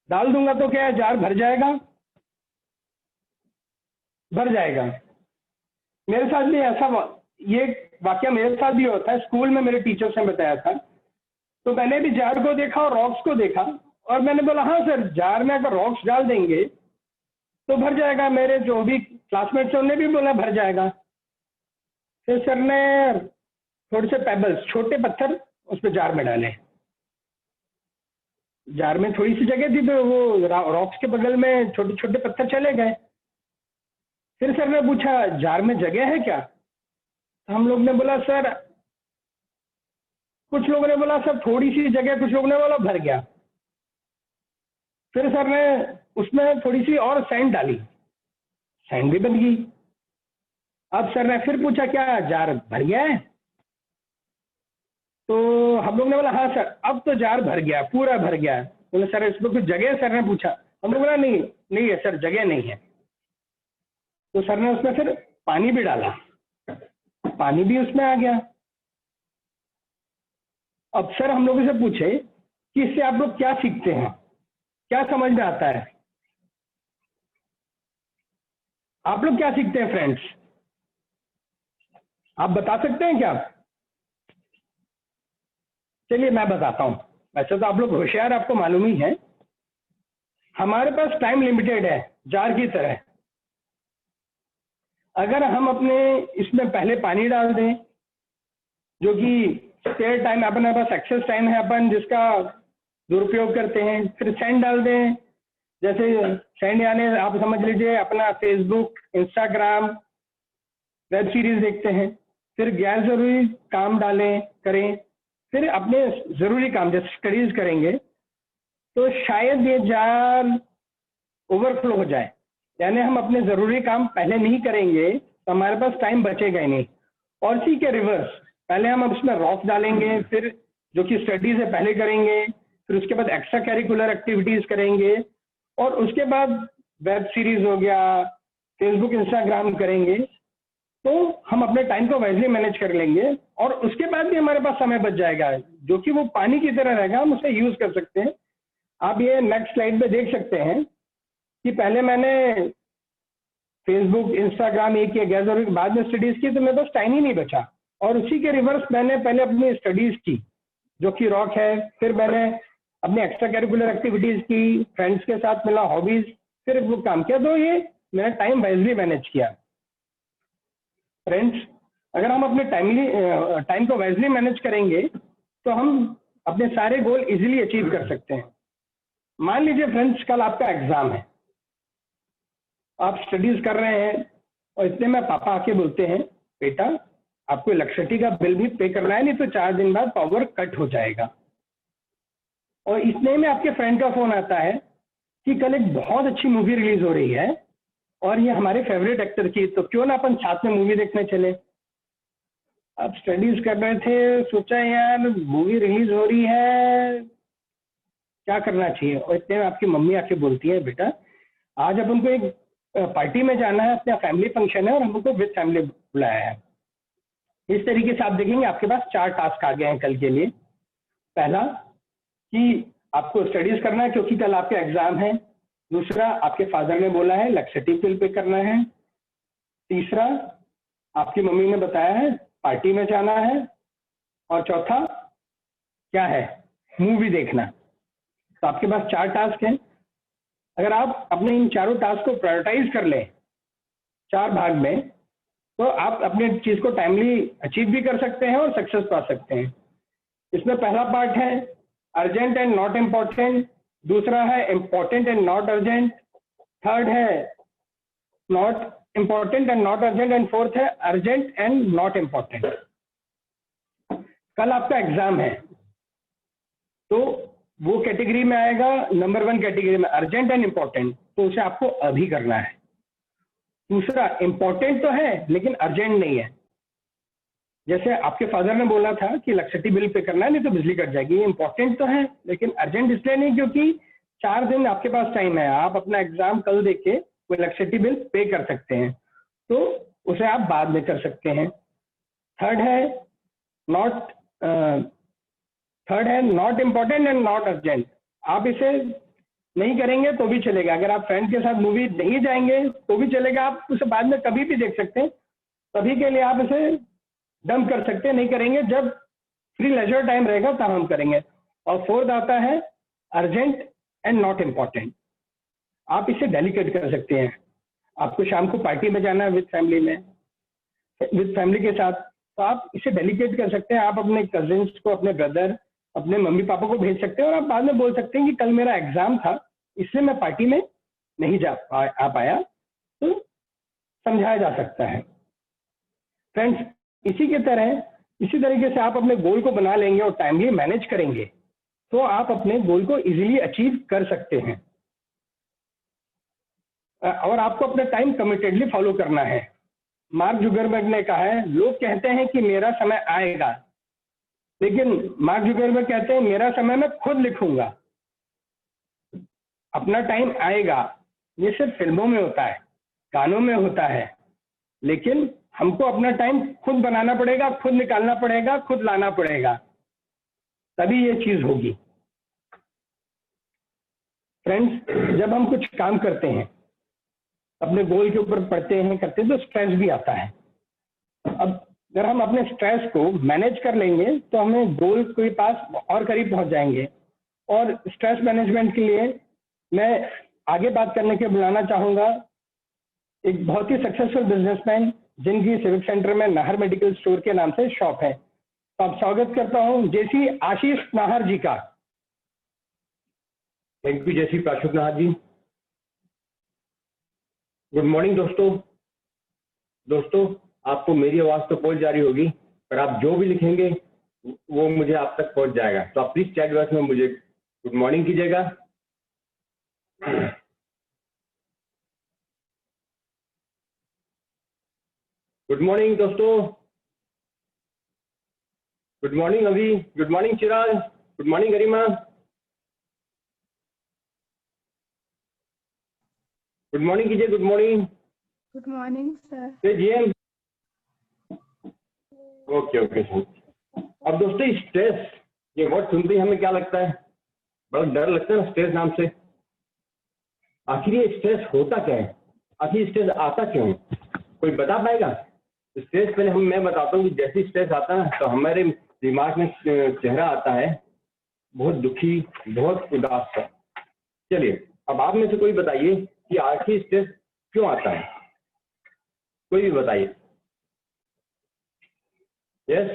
डाल दूंगा तो क्या जार भर जाएगा? भर जाएगा। मेरे साथ भी ऐसा, ये वाकया मेरे साथ भी होता है। स्कूल में मेरे टीचर्स ने बताया था, तो मैंने भी जार को देखा और रॉक्स को देखा, और मैंने बोला हाँ सर, जार में अगर रॉक्स डाल देंगे तो भर जाएगा। मेरे जो भी क्लासमेट्स हैं उन्होंने भी बोला भर जाएगा। फिर सर ने थोड़े से पेबल्स, छोटे पत्थर उस पर जार में डाले। जार में थोड़ी सी जगह थी तो वो रॉक्स के बगल में छोटे छोटे पत्थर चले गए। फिर सर ने पूछा जार में जगह है क्या? तो हम लोग ने बोला सर, कुछ लोगों ने बोला सर थोड़ी सी जगह, कुछ लोगों ने बोला भर गया। फिर सर ने उसमें थोड़ी सी और सैंड डाली, सैंड भी बन गई। अब सर ने फिर पूछा क्या जार भर गया है? तो हम लोग ने बोला हाँ सर, अब तो जार भर गया, पूरा भर गया है। बोले सर इसमें कुछ जगह है? सर ने पूछा। हम लोग बोला नहीं, नहीं है सर, जगह नहीं है। तो सर ने उसमें फिर पानी भी डाला, पानी भी उसमें आ गया। अब सर हम लोगों से पूछे कि इससे आप लोग क्या सीखते हैं, क्या समझ में आता है? आप लोग क्या सीखते हैं फ्रेंड्स? आप बता सकते हैं क्या? चलिए मैं बताता हूँ। वैसे तो आप लोग होशियार, आपको मालूम ही है। हमारे पास टाइम लिमिटेड है, जार की तरह। अगर हम अपने इसमें पहले पानी डाल दें, जो कि स्पेयर टाइम, अपने पास एक्सेस टाइम है अपन जिसका दुरुपयोग करते हैं, फिर सैंड डाल दें। जैसे सैंड यानी आप समझ लीजिए अपना फेसबुक, इंस्टाग्राम, वेब सीरीज देखते हैं। फिर गैर जरूरी काम डालें, करें। फिर अपने जरूरी काम जैसे स्टडीज करेंगे, तो शायद ये जार ओवरफ्लो हो जाए। यानी हम अपने जरूरी काम पहले नहीं करेंगे तो हमारे पास टाइम बचेगा ही नहीं। और इसी के रिवर्स, पहले हम अब इसमें रॉक डालेंगे, फिर जो कि स्टडीज है पहले करेंगे, फिर उसके बाद एक्स्ट्रा कैरिकुलर एक्टिविटीज करेंगे, और उसके बाद वेब सीरीज हो गया, फेसबुक इंस्टाग्राम करेंगे, तो हम अपने टाइम को वाइजली मैनेज कर लेंगे, और उसके बाद भी हमारे पास समय बच जाएगा जो कि वो पानी की तरह रहेगा, हम उसे यूज कर सकते हैं। आप ये नेक्स्ट स्लाइड पे देख सकते हैं कि पहले मैंने फेसबुक इंस्टाग्राम ये किया, गैस और बाद में स्टडीज की, तो मेरे पास टाइम ही नहीं बचा। और उसी के रिवर्स मैंने पहले अपनी स्टडीज की जो कि रॉक है, फिर मैंने अपनी एक्स्ट्रा कैरिकुलर एक्टिविटीज की, फ्रेंड्स के साथ मिला, हॉबीज, फिर वो काम किया, तो ये मैंने टाइम वाइजली मैनेज किया। फ्रेंड्स, अगर हम अपने टाइम को वाइजली मैनेज करेंगे तो हम अपने सारे गोल इजीली अचीव कर सकते हैं। मान लीजिए फ्रेंड्स, कल आपका एग्जाम है, आप स्टडीज कर रहे हैं, और इतने में पापा आके बोलते हैं, बेटा आपको इलेक्ट्रिसिटी का बिल भी पे करना है, नहीं तो 4 दिन बाद पावर कट हो जाएगा। और इतने में आपके फ्रेंड का फोन आता है कि कल एक बहुत अच्छी मूवी रिलीज हो रही है और ये हमारे फेवरेट एक्टर की, तो क्यों ना अपन साथ में मूवी देखने चले। आप स्टडीज कर रहे थे, सोचा यार मूवी रिलीज हो रही है, क्या करना चाहिए, और इतने में आपकी मम्मी आके बोलती है, बेटा आज अपन को एक पार्टी में जाना है, अपना फैमिली फंक्शन है और हमको विद फैमिली बुलाया है। इस तरीके से आप देखेंगे आपके पास 4 टास्क आ गए हैं कल के लिए। पहला कि आपको स्टडीज करना है क्योंकि कल आपका एग्जाम है। दूसरा, आपके फादर ने बोला है इलेक्ट्रिसिटी बिल पे करना है। तीसरा, आपकी मम्मी ने बताया है पार्टी में जाना है। और चौथा क्या है, मूवी देखना। तो आपके पास 4 टास्क हैं। अगर आप अपने इन चारों टास्क को प्रायोरिटाइज कर लें 4 भाग में, तो आप अपने चीज को टाइमली अचीव भी कर सकते हैं और सक्सेस पा सकते हैं। इसमें पहला पार्ट है अर्जेंट एंड नॉट इम्पोर्टेंट, दूसरा है important and not urgent, third है not important and not urgent, and fourth है अर्जेंट एंड नॉट इम्पोर्टेंट। कल आपका एग्जाम है तो वो कैटेगरी में आएगा, नंबर 1 कैटेगरी में अर्जेंट एंड इम्पोर्टेंट, तो उसे आपको अभी करना है। दूसरा, इम्पोर्टेंट तो है लेकिन अर्जेंट नहीं है, जैसे आपके फादर ने बोला था कि इलेक्ट्रिसिटी बिल पे करना है नहीं तो बिजली कट जाएगी। ये इंपॉर्टेंट तो है लेकिन अर्जेंट इसलिए नहीं क्योंकि 4 दिन आपके पास टाइम है, आप अपना एग्जाम कल देख के वो इलेक्ट्रिसिटी बिल पे कर सकते हैं, तो उसे आप बाद में कर सकते हैं। थर्ड है not important and not urgent. आप इसे नहीं करेंगे तो भी चलेगा, अगर आप फ्रेंड के साथ मूवी नहीं जाएंगे तो भी चलेगा, आप उसे बाद में कभी भी देख सकते हैं, तभी के लिए आप इसे डंप कर सकते हैं। नहीं करेंगे, जब फ्री लेजर टाइम रहेगा तब हम करेंगे। और फोर्थ आता है अर्जेंट एंड नॉट इम्पोर्टेंट। आप इसे डेलीकेट कर सकते हैं। आपको शाम को पार्टी में जाना है विद फैमिली के साथ, तो आप इसे डेलीकेट कर सकते हैं। आप अपने कजिन्स को, अपने ब्रदर, अपने मम्मी पापा को भेज सकते हैं और आप बाद में बोल सकते हैं कि कल मेरा एग्जाम था इसलिए मैं पार्टी में नहीं आ पाया, तो समझाया जा सकता है। फ्रेंड्स, इसी तरीके से आप अपने गोल को बना लेंगे और टाइमली मैनेज करेंगे तो आप अपने गोल को इजीली अचीव कर सकते हैं। और आपको अपना टाइम कमिटेडली फॉलो करना है। मार्क जुकरबर्ग ने कहा है, लोग कहते हैं कि मेरा समय आएगा, लेकिन मार्क जुकरबर्ग कहते हैं मेरा समय मैं खुद लिखूंगा। अपना टाइम आएगा, ये सिर्फ फिल्मों में होता है, गानों में होता है, लेकिन हमको अपना टाइम खुद बनाना पड़ेगा, खुद निकालना पड़ेगा, खुद लाना पड़ेगा, तभी ये चीज होगी। फ्रेंड्स, जब हम कुछ काम करते हैं, अपने गोल के ऊपर पढ़ते हैं, करते हैं, तो स्ट्रेस भी आता है। अब अगर हम अपने स्ट्रेस को मैनेज कर लेंगे तो हमें गोल के पास और करीब पहुंच जाएंगे। और स्ट्रेस मैनेजमेंट के लिए मैं आगे बात करने के बुलाना चाहूंगा एक बहुत ही सक्सेसफुल बिजनेसमैन जिनकी सिविक सेंटर में नाहर मेडिकल स्टोर के नाम से शॉप है। तो अब स्वागत करता हूं जैसी आशीष नाहर जी का। थैंक यू जैसी प्राशुक नाहर जी। गुड मॉर्निंग दोस्तों, आपको मेरी आवाज तो पहुंच जा रही होगी, पर आप जो भी लिखेंगे वो मुझे आप तक पहुंच जाएगा। तो आप प्लीज चैट बॉक्स में मुझे गुड मॉर्निंग कीजिएगा। गुड मॉर्निंग दोस्तों, गुड मॉर्निंग अभी, गुड मॉर्निंग चिराग, गुड मॉर्निंग गरिमा, गुड मॉर्निंग कीजिए, good morning. Good morning sir. GM. Okay okay sir. अब दोस्तों स्ट्रेस, ये वर्ड सुनते ही हमें क्या लगता है? बड़ा डर लगता है ना स्ट्रेस नाम से। आखिर ये स्ट्रेस होता क्या है? आखिर स्ट्रेस आता क्यों है? कोई बता पाएगा? स्ट्रेस पहले मैं बताता हूँ कि जैसे स्ट्रेस आता है तो हमारे दिमाग में चेहरा आता है बहुत दुखी, बहुत उदास सा। चलिए अब आप में से कोई बताइए कि आखिर स्ट्रेस क्यों आता है? कोई भी बताइए। यस,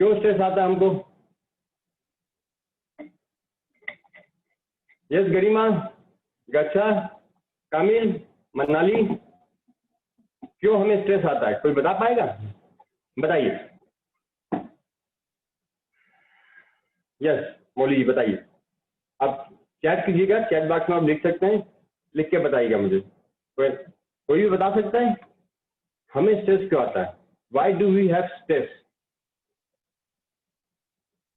क्यों स्ट्रेस आता है हमको? यस, गरिमा, गच्छा, कामिल, मनाली, क्यों हमें स्ट्रेस आता है? कोई बता पाएगा? बताइए। यस, मौली जी बताइए। आप चैट कीजिएगा, चैट बॉक्स में आप लिख सकते हैं, लिख के बताइएगा मुझे। कोई भी बता सकता है हमें स्ट्रेस क्यों आता है? Why do we have stress?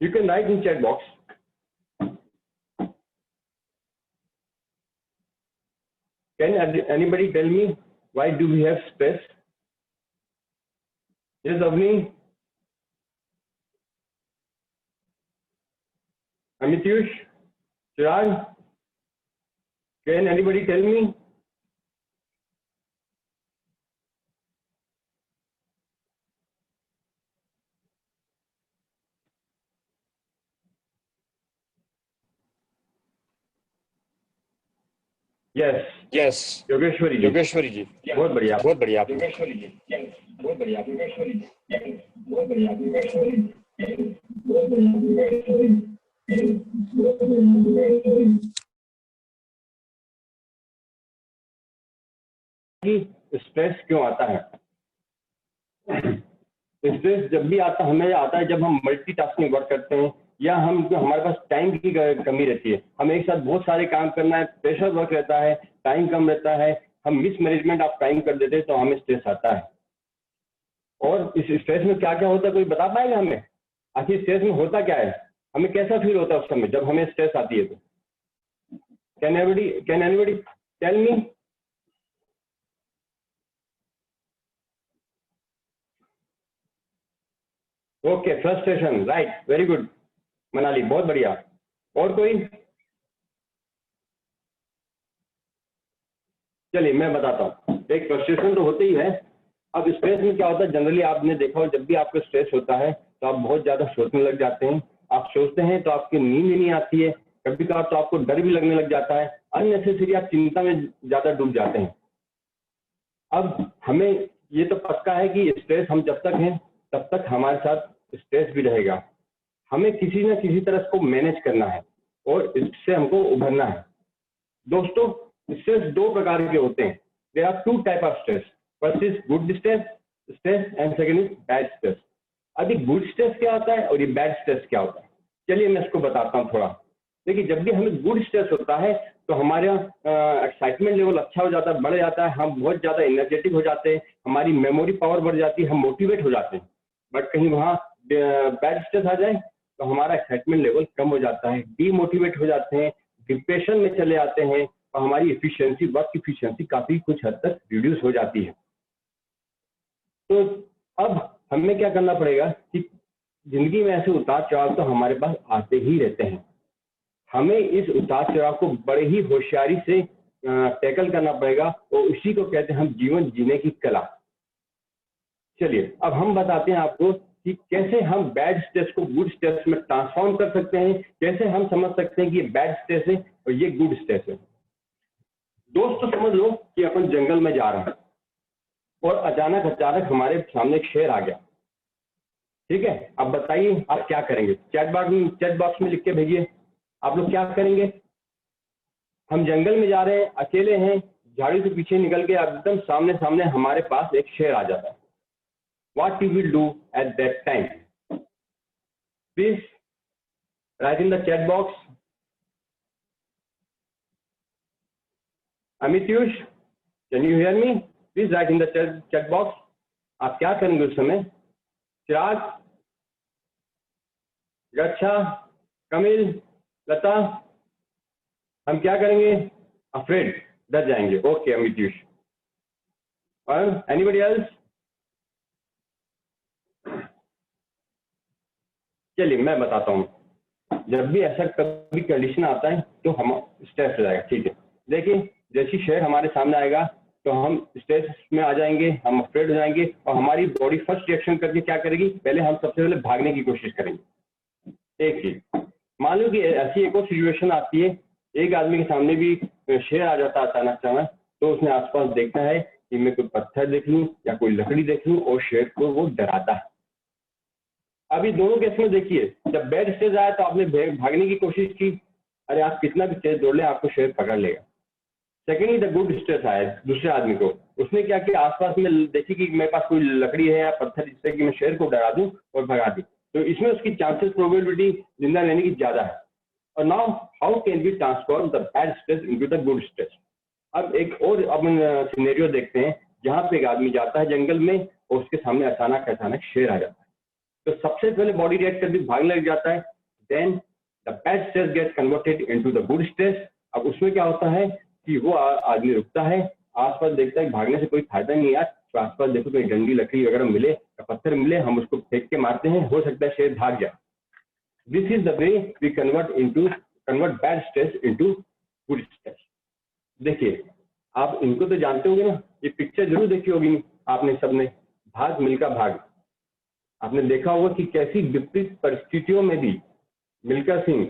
You can write in chat box. Can anybody tell me why do we have stress? Yes, Avni, Amitush, Chirag, can anybody tell me? Yes. Yes, Yogeshwari ji, Yogeshwari ji, बहुत बढ़िया। बहुत बढ़िया। योगेश्वरी जी, बहुत बढ़िया। योगेश्वरी जी, बहुत बढ़िया। योगेश्वरी जी, बहुत बढ़िया। स्ट्रेस क्यों आता है? स्ट्रेस जब भी आता हमें आता है जब हम मल्टीटास्किंग वर्क करते हैं या हमारे पास टाइम की कमी रहती है। हमें एक साथ बहुत सारे काम करना है, प्रेशर वर्क रहता है, टाइम कम रहता है, हम मिसमैनेजमेंट ऑफ टाइम कर देते हैं तो हमें स्ट्रेस आता है। और इस स्ट्रेस में क्या क्या होता है कोई बता पाएगा हमें? आखिर स्ट्रेस में होता क्या है? हमें कैसा फील होता है उस समय जब हमें स्ट्रेस आती है? तो can anybody tell me? Okay, frustration, right, very good Manali, बहुत बढ़िया। और कोई? चलिए मैं बताता हूँ। एक फ्रस्ट्रेशन तो होती ही है। अब स्ट्रेस में क्या होता है, जनरली आपने देखा हो जब भी आपको स्ट्रेस होता है तो आप बहुत ज्यादा सोचने लग जाते हैं। आप सोचते हैं तो आपकी नींद ही नहीं आती है, कभी कभार तो आपको डर भी लगने लग जाता है, अननेसेसरी आप चिंता में ज्यादा डूब जाते हैं। अब हमें ये तो पक्का है कि स्ट्रेस हम जब तक हैं तब तक हमारे साथ स्ट्रेस भी रहेगा। हमें किसी न किसी तरह को मैनेज करना है और इससे हमको उभरना है। दोस्तों स्ट्रेस दो प्रकार के होते हैं। There are two type of stress. First is good stress and second is bad stress. अभी गुड स्ट्रेस क्या होता है और ये बैड स्ट्रेस क्या होता है, चलिए मैं इसको बताता हूँ थोड़ा। देखिए जब भी हमें गुड स्ट्रेस होता है तो हमारा एक्साइटमेंट लेवल अच्छा हो जाता है, बढ़ जाता है, हम बहुत ज्यादा एनर्जेटिक हो जाते हैं, हमारी मेमोरी पावर बढ़ जाती है, हम मोटिवेट हो जाते हैं। बट कहीं वहाँ बैड स्ट्रेस आ जाए तो हमारा एक्साइटमेंट लेवल कम हो जाता है, डीमोटिवेट हो जाते हैं, डिप्रेशन में चले जाते हैं और हमारी एफिशिएंसी, वर्क एफिशिएंसी काफी कुछ हद तक रिड्यूस हो जाती है। तो अब हमें क्या करना पड़ेगा कि जिंदगी में ऐसे उतार चढ़ाव तो हमारे पास आते ही रहते हैं। हमें इस उतार चढ़ाव को बड़े ही होशियारी से टैकल करना पड़ेगा और उसी को कहते हैं हम जीवन जीने की कला। चलिए अब हम बताते हैं आपको कि कैसे हम बैड स्ट्रेस को गुड स्ट्रेस में ट्रांसफॉर्म कर सकते हैं, कैसे हम समझ सकते हैं कि ये बैड स्ट्रेस है और ये गुड स्ट्रेस है। दोस्तों समझ लो कि अपन जंगल में जा रहे हैं और अचानक हमारे सामने एक शेर आ गया, ठीक है? अब बताइए आप क्या करेंगे? चैट बॉक्स में लिख के भेजिए आप लोग क्या करेंगे। हम जंगल में जा रहे हैं, अकेले हैं, झाड़ी से पीछे निकल के एकदम सामने सामने हमारे पास एक शेर आ जाता है। What you will do at that time? Please write in the chat box. Amitush, can you hear me? Please write in the chat box. आप क्या करेंगे उस समय? चिराग, गच्छा, कमिल, लता, हम क्या करेंगे? अफ्रेड, डर जाएंगे। ओके अमित, और एनीबडी एल्स? चलिए मैं बताता हूँ, जब भी ऐसा कभी कंडीशन आता है तो हम स्ट्रेस हो जाएगा। ठीक है, देखिए जैसी शेयर हमारे सामने आएगा तो हम स्ट्रेस में आ जाएंगे, हम अफ्रेड हो जाएंगे और हमारी बॉडी फर्स्ट रिएक्शन करके क्या करेगी? पहले हम सबसे पहले भागने की कोशिश करेंगे। एक चीज मान लो कि ऐसी एक और सिचुएशन आती है, एक आदमी के सामने भी शेर आ जाता है अचानक, तो उसने आसपास देखना है कि मैं कोई पत्थर देख लूं या कोई लकड़ी देख लूं और शेर को वो डराता है। अभी दोनों केस में देखिए, जब बैड स्टेज आया तो आपने भागने की कोशिश की, अरे आप कितना भी तेज दौड़ ले आपको शेर पकड़ लेगा। सेकेंडली द गुड स्ट्रेस आया दूसरे आदमी को, उसने क्या किया? आसपास में देखी कि मेरे पास कोई लकड़ी है या पत्थर जिससे कि मैं शेर को डरा दूं और भगा दूं, तो इसमें उसकी चांसेस प्रोबेबिलिटी जिंदा रहने की ज्यादा है। और now how can we transform the bad stress into the good stress? अब एक और अपन सिनेरियो देखते हैं जहां पे एक आदमी जाता है जंगल में और उसके सामने अचानक शेर आ जाता है, तो सबसे पहले बॉडी रिएक्ट करके भागने लग जाता है। Then the bad stress get converted into the good stress. अब उसमें क्या होता है कि वो आदमी रुकता है, आसपास देखता है भागने से कोई फायदा नहीं यार, तो आसपास देखो कोई डंडी लकड़ी वगैरह मिले या पत्थर मिले, हम उसको फेंक के मारते हैं, हो सकता है शेर भाग जाए। This is the way we convert bad stress into good stress. देखिए आप इनको तो जानते होंगे ना, ये पिक्चर जरूर देखी होगी आपने सबने, भाग मिल्खा भाग। आपने देखा होगा कि कैसी विपरीत परिस्थितियों में भी मिल्खा सिंह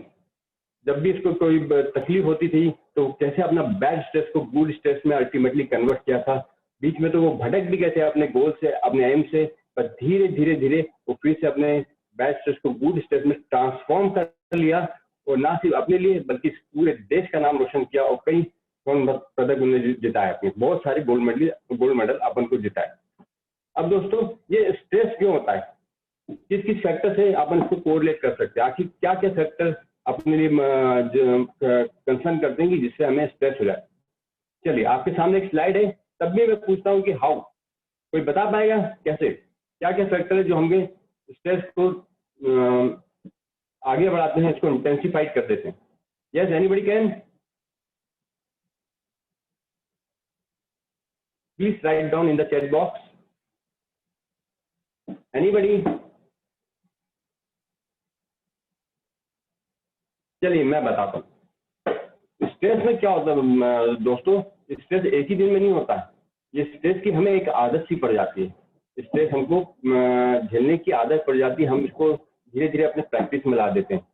जब भी इसको कोई तकलीफ होती थी तो कैसे अपना बैड स्ट्रेस को गुड स्ट्रेस में अल्टीमेटली कन्वर्ट किया था। बीच में तो वो भटक भी गए थे अपने गोल से, अपने एम से, पर धीरे धीरे वो फिर से अपने बैड स्ट्रेस को गुड स्ट्रेस में ट्रांसफॉर्म कर लिया, और ना सिर्फ अपने लिए बल्कि पूरे देश का नाम रोशन किया और कई स्वर्ण पदक उन्होंने जिताए, अपने बहुत सारे गोल्ड मेडल अपन को जिताए। अब दोस्तों ये स्ट्रेस क्यों होता है, किस किस फैक्टर से अपन इसको कोरिलेट कर सकते हैं, आखिर क्या क्या फैक्टर अपने लिए कंसर्न करते हैं कि जिससे हमें स्ट्रेस हो जाए। चलिए आपके सामने एक स्लाइड है, तब भी मैं पूछता हूँ कि हाउ, कोई बता पाएगा कैसे, क्या क्या फैक्टर है जो हमें स्ट्रेस को आगे बढ़ाते हैं, इसको इंटेंसिफाइड कर देते हैं? Yes anybody can, please write down in the chat box. Anybody? चलिए मैं बताता हूँ स्ट्रेस में क्या होता है दोस्तों। स्ट्रेस एक ही दिन में नहीं होता है, ये स्ट्रेस की हमें एक आदत सी पड़ जाती है, स्ट्रेस हमको झेलने की आदत पड़ जाती है, हम इसको धीरे धीरे अपने प्रैक्टिस में ला देते हैं।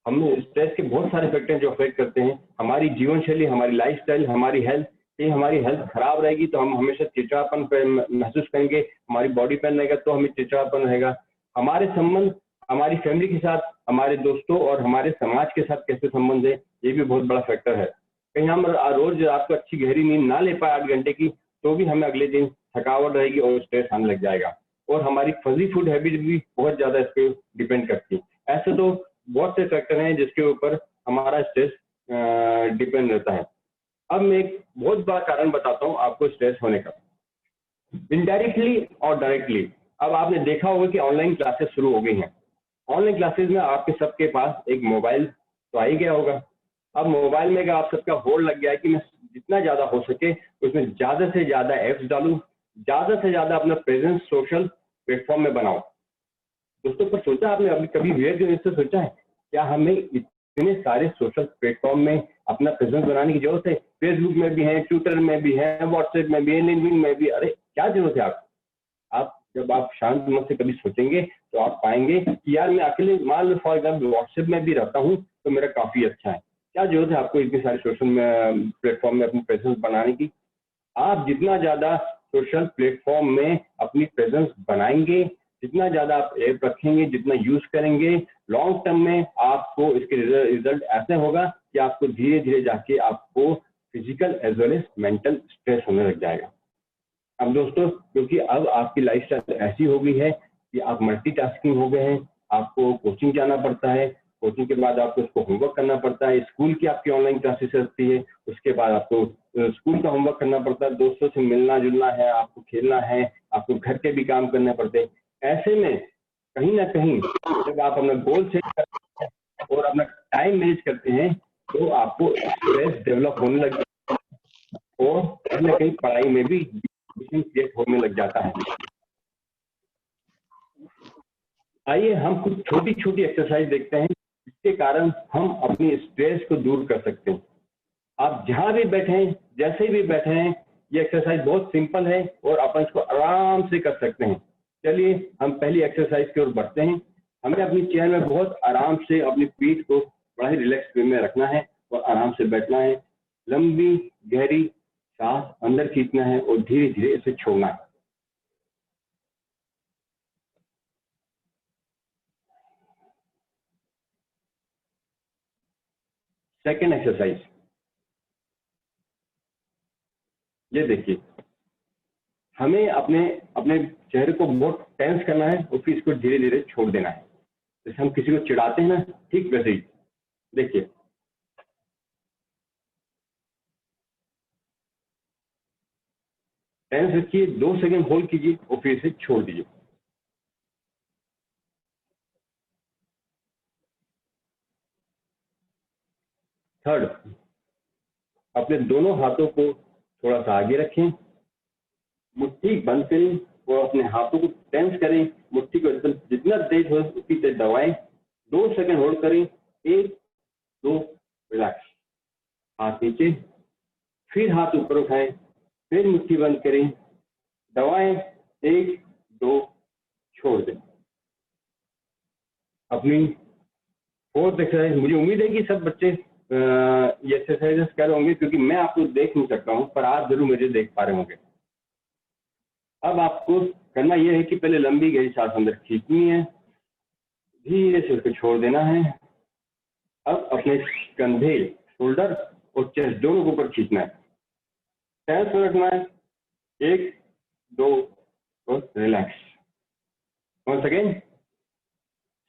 हम स्ट्रेस के बहुत सारे फैक्टर जो अफेक्ट करते हैं हमारी जीवन शैली, हमारी लाइफस्टाइल, हमारी हेल्थ। ये हमारी हेल्थ खराब रहेगी तो हम हमेशा चिड़चिड़ापन महसूस करेंगे, हमारी बॉडी पेन रहेगा तो हमें चिड़चिड़ापन रहेगा, हमारे संबंध हमारी फैमिली के साथ, हमारे दोस्तों और हमारे समाज के साथ कैसे संबंध है, ये भी बहुत बड़ा फैक्टर है। कहीं हम रोज रात को अच्छी गहरी नींद ना ले पाए 8 घंटे की, तो भी हमें अगले दिन थकावट रहेगी और स्ट्रेस आने लग जाएगा। और हमारी फजी फूड हैबिट भी बहुत ज्यादा इस पर डिपेंड करती है। ऐसे तो बहुत से फैक्टर हैं जिसके ऊपर हमारा स्ट्रेस डिपेंड रहता है। अब मैं एक बहुत बड़ा कारण बताता हूँ आपको स्ट्रेस होने का, इनडायरेक्टली और डायरेक्टली। अब आपने देखा होगा कि ऑनलाइन क्लासेस शुरू हो गई हैं। ऑनलाइन क्लासेस में आपके सबके पास एक मोबाइल तो आ ही गया होगा। अब मोबाइल में आप सबका होड़ लग गया है कि मैं जितना ज्यादा हो सके उसमें ज्यादा से ज्यादा एप्स डालूं, ज्यादा से ज्यादा अपना प्रेजेंस सोशल प्लेटफॉर्म में बनाऊं। दोस्तों पर सोचा आपने अभी कभी वेयर से सोचा है क्या हमें इतने सारे सोशल प्लेटफॉर्म में अपना प्रेजेंस बनाने की जरूरत है? फेसबुक में भी है, ट्विटर में भी है, व्हाट्सएप में भी है, लिंक्डइन में भी, अरे क्या जरूरत है आप जब आप शांत मन से कभी सोचेंगे तो आप पाएंगे कि यार मैं अकेले मान लो फॉर एग्जाम्पल व्हाट्सएप में भी रहता हूँ तो मेरा काफी अच्छा है। क्या जरूरत है आपको इतने सारे सोशल प्लेटफॉर्म में अपनी प्रेजेंस बनाने की? आप जितना ज्यादा सोशल प्लेटफॉर्म में अपनी प्रेजेंस बनाएंगे, जितना ज्यादा आप ऐप रखेंगे, जितना यूज करेंगे, लॉन्ग टर्म में आपको इसके रिजल्ट ऐसे होगा कि आपको धीरे धीरे जाके आपको physical as well as mental stress होने लग जाएगा। अब दोस्तों क्योंकि अब आपकी लाइफस्टाइल ऐसी हो गई है कि आप मल्टीटास्किंग हो गए हैं, आपको कोचिंग जाना पड़ता है, कोचिंग के बाद आपको उसको होमवर्क करना पड़ता है, स्कूल की आपकी ऑनलाइन क्लासेस चलती है, उसके बाद आपको स्कूल का होमवर्क करना पड़ता है, दोस्तों से मिलना जुलना है, आपको खेलना है, आपको घर के भी काम करने पड़ते हैं। ऐसे में कहीं ना कहीं जब आप अपना गोल सेट करते हैं और अपना टाइम मैनेज करते हैं तो आपको स्ट्रेस डेवलप होने लग और कहीं ना कहीं पढ़ाई में भी क्रिएट होने लग जाता है। आइए हम कुछ छोटी छोटी एक्सरसाइज देखते हैं जिसके कारण हम अपनी स्ट्रेस को दूर कर सकते हैं। आप जहां भी बैठे हैं, जैसे भी बैठे हैं, ये एक्सरसाइज बहुत सिंपल है और अपन इसको आराम से कर सकते हैं। चलिए हम पहली एक्सरसाइज की ओर बढ़ते हैं। हमें अपनी चेयर में बहुत आराम से अपनी पीठ को बड़ा ही रिलैक्स वे में रखना है और आराम से बैठना है। लंबी गहरी सांस अंदर खींचना है और धीरे धीरे इसे छोड़ना है। सेकेंड एक्सरसाइज, ये देखिए, हमें अपने अपने चेहरे को बहुत टेंस करना है और फिर इसको धीरे धीरे छोड़ देना है। जैसे हम किसी को चिढ़ाते हैं ना, ठीक वैसे ही। देखिए, टेंस रखिए, 2 सेकंड होल्ड कीजिए और फिर इसे छोड़ दीजिए। थर्ड, अपने दोनों हाथों को थोड़ा सा आगे रखें, मुट्ठी बंद करें और अपने हाथों को टेंस करें। मुट्ठी को एकदम जितना तेज हो उतनी तेज दबाएं। 2 सेकंड होल्ड करें, 1 2, रिलैक्स, हाथ नीचे, फिर हाथ ऊपर उठाएं, फिर मुट्ठी बंद करें, दबाएं, 1 2, छोड़ दें। अपनी फोर्थ एक्सरसाइज, मुझे उम्मीद है कि सब बच्चे ये एक्सरसाइजेस कर रहे होंगे क्योंकि मैं आपको देख नहीं सकता हूँ, पर आप जरूर मुझे देख पा रहे होंगे। अब आपको करना यह है कि पहले लंबी गहरी सांस अंदर खींचनी है, धीरे से उसको छोड़ देना है। अब अपने कंधे, शोल्डर और चेस्ट दोनों को ऊपर खींचना है, टेंस रखना है, 1 2 और रिलैक्स। वंस अगेन,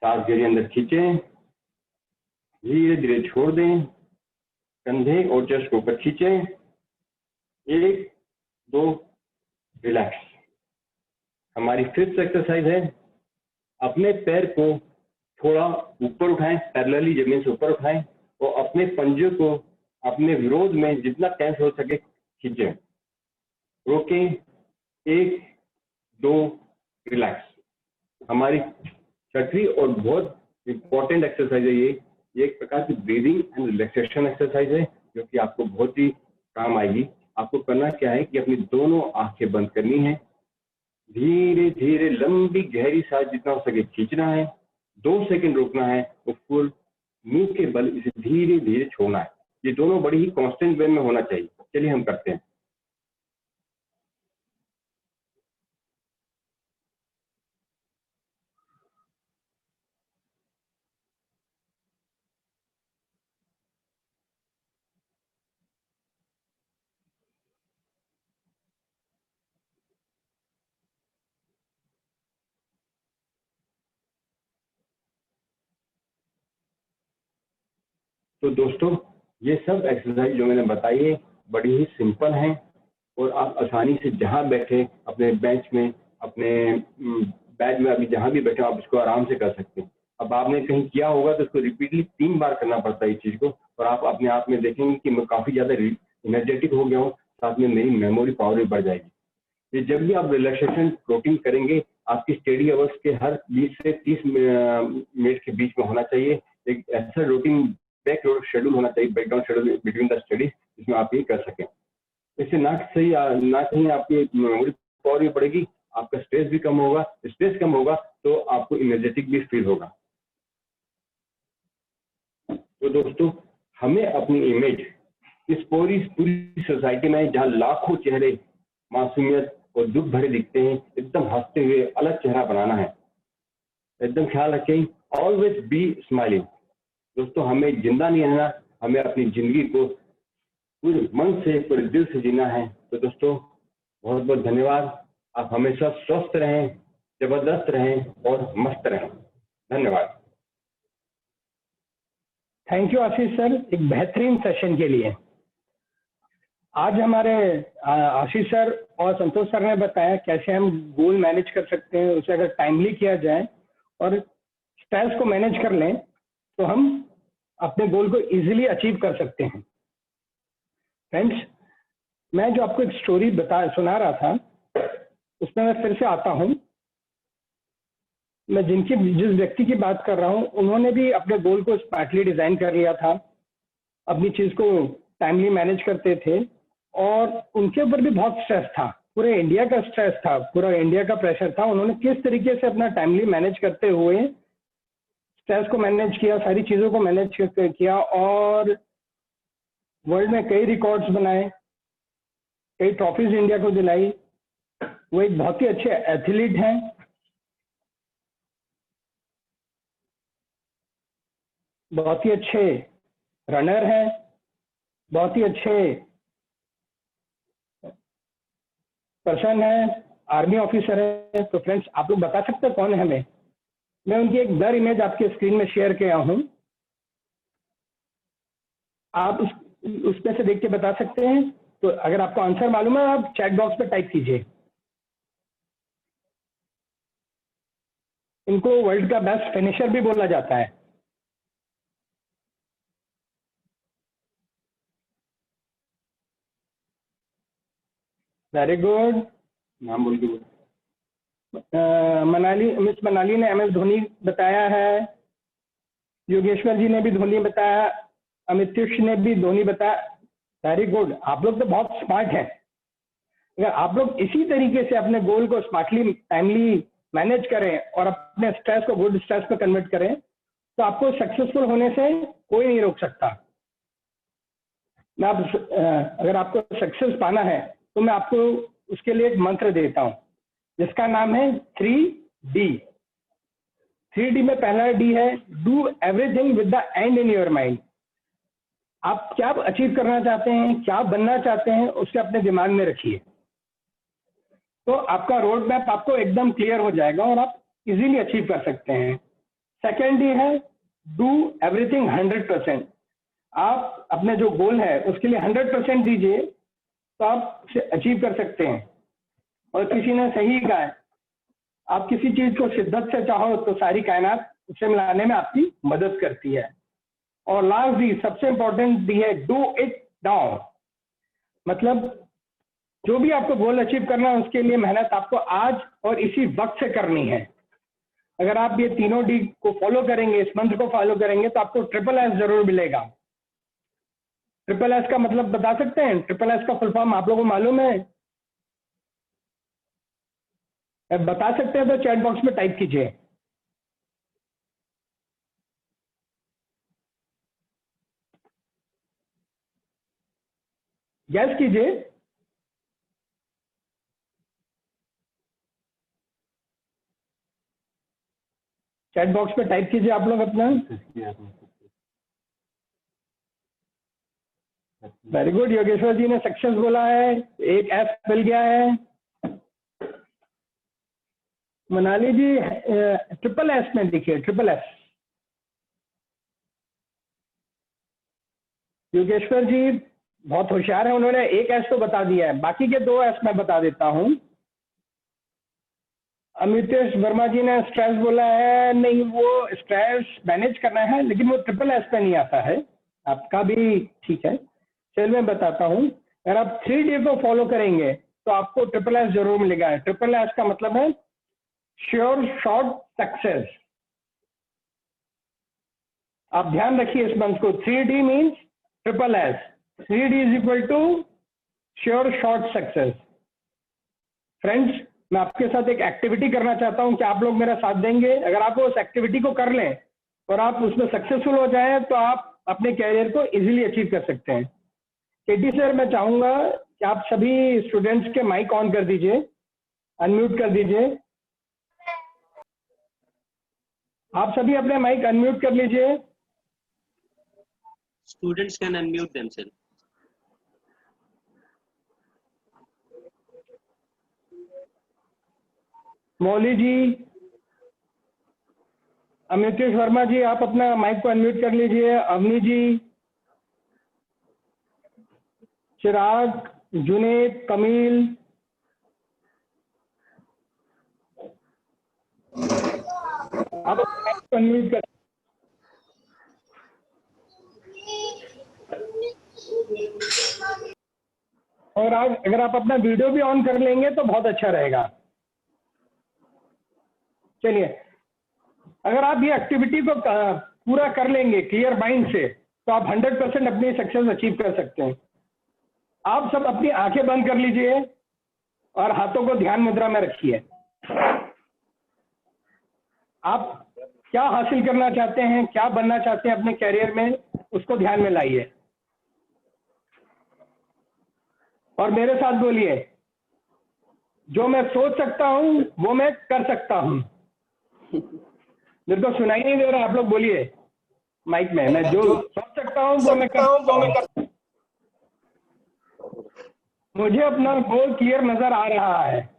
सांस गहरी अंदर खींचें, धीरे धीरे छोड़ दें, कंधे और चेस्ट को ऊपर खींचें, 1 2, रिलैक्स। हमारी फिफ्थ एक्सरसाइज है, अपने पैर को थोड़ा ऊपर उठाएं, पैरेलली जमीन से ऊपर उठाएं और अपने पंजे को अपने विरोध में जितना टेंस हो सके खींचें। रोकें, 1 2, रिलैक्स। हमारी छठी और बहुत इंपॉर्टेंट एक्सरसाइज है ये एक प्रकार की ब्रीदिंग एंड रिलैक्सेशन एक्सरसाइज है जो कि आपको बहुत ही काम आएगी। आपको करना क्या है कि अपनी दोनों आंखें बंद करनी है, धीरे धीरे लंबी गहरी सांस जितना हो सके खींचना है, 2 सेकंड रोकना है और फुल मुंह के बल इसे धीरे धीरे छोड़ना है। ये दोनों बड़ी ही कांस्टेंट वे में होना चाहिए। चलिए हम करते हैं। तो दोस्तों, ये सब एक्सरसाइज जो मैंने बताई है बड़ी ही सिंपल हैं और आप आसानी से जहां बैठे, अपने बेंच में, अपने बेड में, अभी जहां भी बैठे आप इसको आराम से कर सकते हैं। अब आपने कहीं किया होगा तो इसको रिपीटली 3 बार करना पड़ता है इस चीज को, और आप अपने आप में देखेंगे कि मैं काफी ज्यादा एनर्जेटिक हो गया हूँ, साथ में मेरी मेमोरी पावर भी बढ़ जाएगी। ये जब भी आप रिलैक्सेशन रूटीन करेंगे, आपकी स्टडी आवर्स के हर 20 से 30 मिनट के बीच में होना चाहिए एक ऐसा रूटीन बैक शेड्यूल होना चाहिए, background schedule between the study, जिसमें आप ये कर सकें। इससे ना कहीं आपकी मेमोरी पावर भी बढ़ेगी, आपका स्ट्रेस भी कम होगा। स्ट्रेस कम होगा तो आपको एनर्जेटिक भी फील होगा। तो दोस्तों, हमें अपनी इमेज इस पूरी सोसाइटी में जहां लाखों चेहरे मासूमियत और दुख भरे दिखते हैं, एकदम हंसते हुए अलग चेहरा बनाना है। एकदम ख्याल रखें, ऑलवेज बी स्माइलिंग। दोस्तों, हमें जिंदा नहीं रहना, हमें अपनी जिंदगी को पूरे मन से, पूरे दिल से जीना है। तो दोस्तों, बहुत बहुत धन्यवाद। आप हमेशा स्वस्थ रहें, जबरदस्त रहें और मस्त रहें। धन्यवाद। थैंक यू आशीष सर, एक बेहतरीन सेशन के लिए। आज हमारे आशीष सर और संतोष सर ने बताया कैसे हम गोल मैनेज कर सकते हैं, उसे अगर टाइमली किया जाए और स्ट्रेस को मैनेज कर लें तो हम अपने गोल को इजीली अचीव कर सकते हैं। फ्रेंड्स, मैं जो आपको एक स्टोरी सुना रहा था, उसमें मैं फिर से आता हूं। मैं जिस व्यक्ति की बात कर रहा हूं, उन्होंने भी अपने गोल को स्मार्टली डिजाइन कर लिया था, अपनी चीज को टाइमली मैनेज करते थे, और उनके ऊपर भी बहुत स्ट्रेस था, पूरे इंडिया का स्ट्रेस था, पूरा इंडिया का प्रेशर था। उन्होंने किस तरीके से अपना टाइमली मैनेज करते हुए स्ट्रेस को मैनेज किया, सारी चीजों को मैनेज किया, और वर्ल्ड में कई रिकॉर्ड्स बनाए, कई ट्रॉफीज इंडिया को दिलाई। वो एक बहुत ही अच्छे एथलीट हैं, बहुत ही अच्छे रनर हैं, बहुत ही अच्छे पर्सन है, आर्मी ऑफिसर है। तो फ्रेंड्स, आप लोग बता सकते हैं कौन है हमें? मैं उनकी एक ब्लर इमेज आपके स्क्रीन में शेयर किया हूं, आप उसमें से देख के बता सकते हैं। तो अगर आपको आंसर मालूम है, आप चैट बॉक्स पे टाइप कीजिए। इनको वर्ल्ड का बेस्ट फिनिशर भी बोला जाता है। वेरी गुड, नाम बोल के बोल। मिस मनाली ने MS धोनी बताया है, योगेश्वर जी ने भी धोनी बताया, अमितेश ने भी धोनी बताया। वेरी गुड, आप लोग तो बहुत स्मार्ट हैं। अगर आप लोग इसी तरीके से अपने गोल को स्मार्टली टाइमली मैनेज करें और अपने स्ट्रेस को गुड स्ट्रेस पे कन्वर्ट करें, तो आपको सक्सेसफुल होने से कोई नहीं रोक सकता। मैं अगर आपको सक्सेस पाना है, तो मैं आपको उसके लिए एक मंत्र देता हूं, जिसका नाम है 3D। 3D में पहला D है do everything with the and in your mind. आप क्या अचीव करना चाहते हैं, क्या बनना चाहते हैं, उसे अपने दिमाग में रखिए, तो आपका रोड मैप आपको एकदम क्लियर हो जाएगा और आप इजीली अचीव कर सकते हैं। सेकेंड D है डू एवरीथिंग 100%। आप अपने जो गोल है उसके लिए 100% दीजिए, तो आप उसे अचीव कर सकते हैं। और किसी ने सही कहा है, आप किसी चीज को शिद्दत से चाहो तो सारी कायनात उसे मिलाने में आपकी मदद करती है। और लास्ट डी, सबसे इंपॉर्टेंट डी है डू इट नाउ। मतलब जो भी आपको गोल अचीव करना है, उसके लिए मेहनत आपको आज और इसी वक्त से करनी है। अगर आप ये तीनों डी को फॉलो करेंगे, इस मंत्र को फॉलो करेंगे, तो आपको SSS जरूर मिलेगा। SSS का मतलब बता सकते हैं? SSS का फुल फॉर्म आप लोगों को मालूम है? बता सकते हैं तो चैट बॉक्स में टाइप कीजिए। गैस कीजिए। चैट बॉक्स में टाइप कीजिए आप लोग अपना। वेरी गुड, योगेश्वर जी ने सक्सेस बोला है, एक एस मिल गया है। मनाली जी SSS में देखिए, SSS। योगेश्वर जी बहुत होशियार है, उन्होंने एक एस तो बता दिया है, बाकी के 2 एस मैं बता देता हूं। अमितेश वर्मा जी ने स्ट्रेस बोला है, नहीं वो स्ट्रेस मैनेज करना है, लेकिन वो SSS पे नहीं आता है। आपका भी ठीक है, चल मैं बताता हूं। अगर आप 3D को फॉलो करेंगे तो आपको SSS जरूर मिलेगा। SSS का मतलब है श्योर शॉर्ट सक्सेस। आप ध्यान रखिए इस मंत्र को, 3D means SSS। 3D is equal to sure short success. Friends, मैं आपके साथ एक एक्टिविटी करना चाहता हूं कि आप लोग मेरा साथ देंगे। अगर आप उस एक्टिविटी को कर लें और आप उसमें सक्सेसफुल हो जाएं, तो आप अपने कैरियर को इजीली अचीव कर सकते हैं। केटी सर, मैं चाहूंगा कि आप सभी स्टूडेंट्स के माइक ऑन कर दीजिए, अनम्यूट कर दीजिए। आप सभी अपने माइक अनम्यूट कर लीजिए। Students can unmute themselves. मौली जी, अमितेश वर्मा जी, आप अपना माइक को अनम्यूट कर लीजिए। अवनी जी, चिराग, जुनेद, कमील, आप अपना माइक को अनम्यूट कर। और आज अगर आप अपना वीडियो भी ऑन कर लेंगे तो बहुत अच्छा रहेगा। चलिए, अगर आप ये एक्टिविटी को पूरा कर लेंगे क्लियर माइंड से तो आप 100% अपनी सक्सेस अचीव कर सकते हैं। आप सब अपनी आंखें बंद कर लीजिए और हाथों को ध्यान मुद्रा में रखिए। आप क्या हासिल करना चाहते हैं, क्या बनना चाहते हैं अपने कैरियर में, उसको ध्यान में लाइए और मेरे साथ बोलिए, जो मैं सोच सकता हूं वो मैं कर सकता हूं। मेरे को सुनाई नहीं दे रहा, आप लोग बोलिए माइक में। मैं जो सोच सकता हूं वो मैं कर सकता हूं। मुझे अपना गोल क्लियर नजर आ रहा है।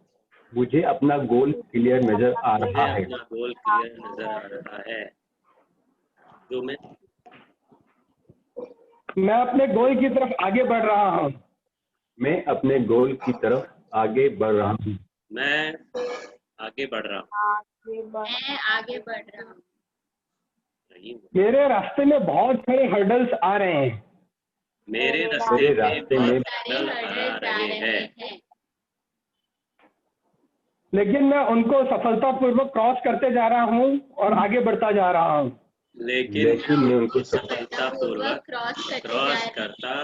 मुझे अपना गोल क्लियर नजर आ रहा है। अपना गोल क्लियर नजर आ रहा है। जो मैं अपने गोल की तरफ आगे बढ़ रहा हूँ। मैं अपने गोल की तरफ आगे बढ़ रहा हूँ। मैं आगे बढ़ रहा हूँ। मैं आगे बढ़ रहा हूँ। मेरे रास्ते में बहुत सारे हर्डल्स आ रहे हैं। मेरे मेरे रास्ते में हर्डल्स आ रहे हैं, लेकिन मैं उनको सफलतापूर्वक क्रॉस करते जा रहा हूँ और आगे बढ़ता जा रहा हूँ। लेकिन मैं उनको सफलतापूर्वक क्रॉस करता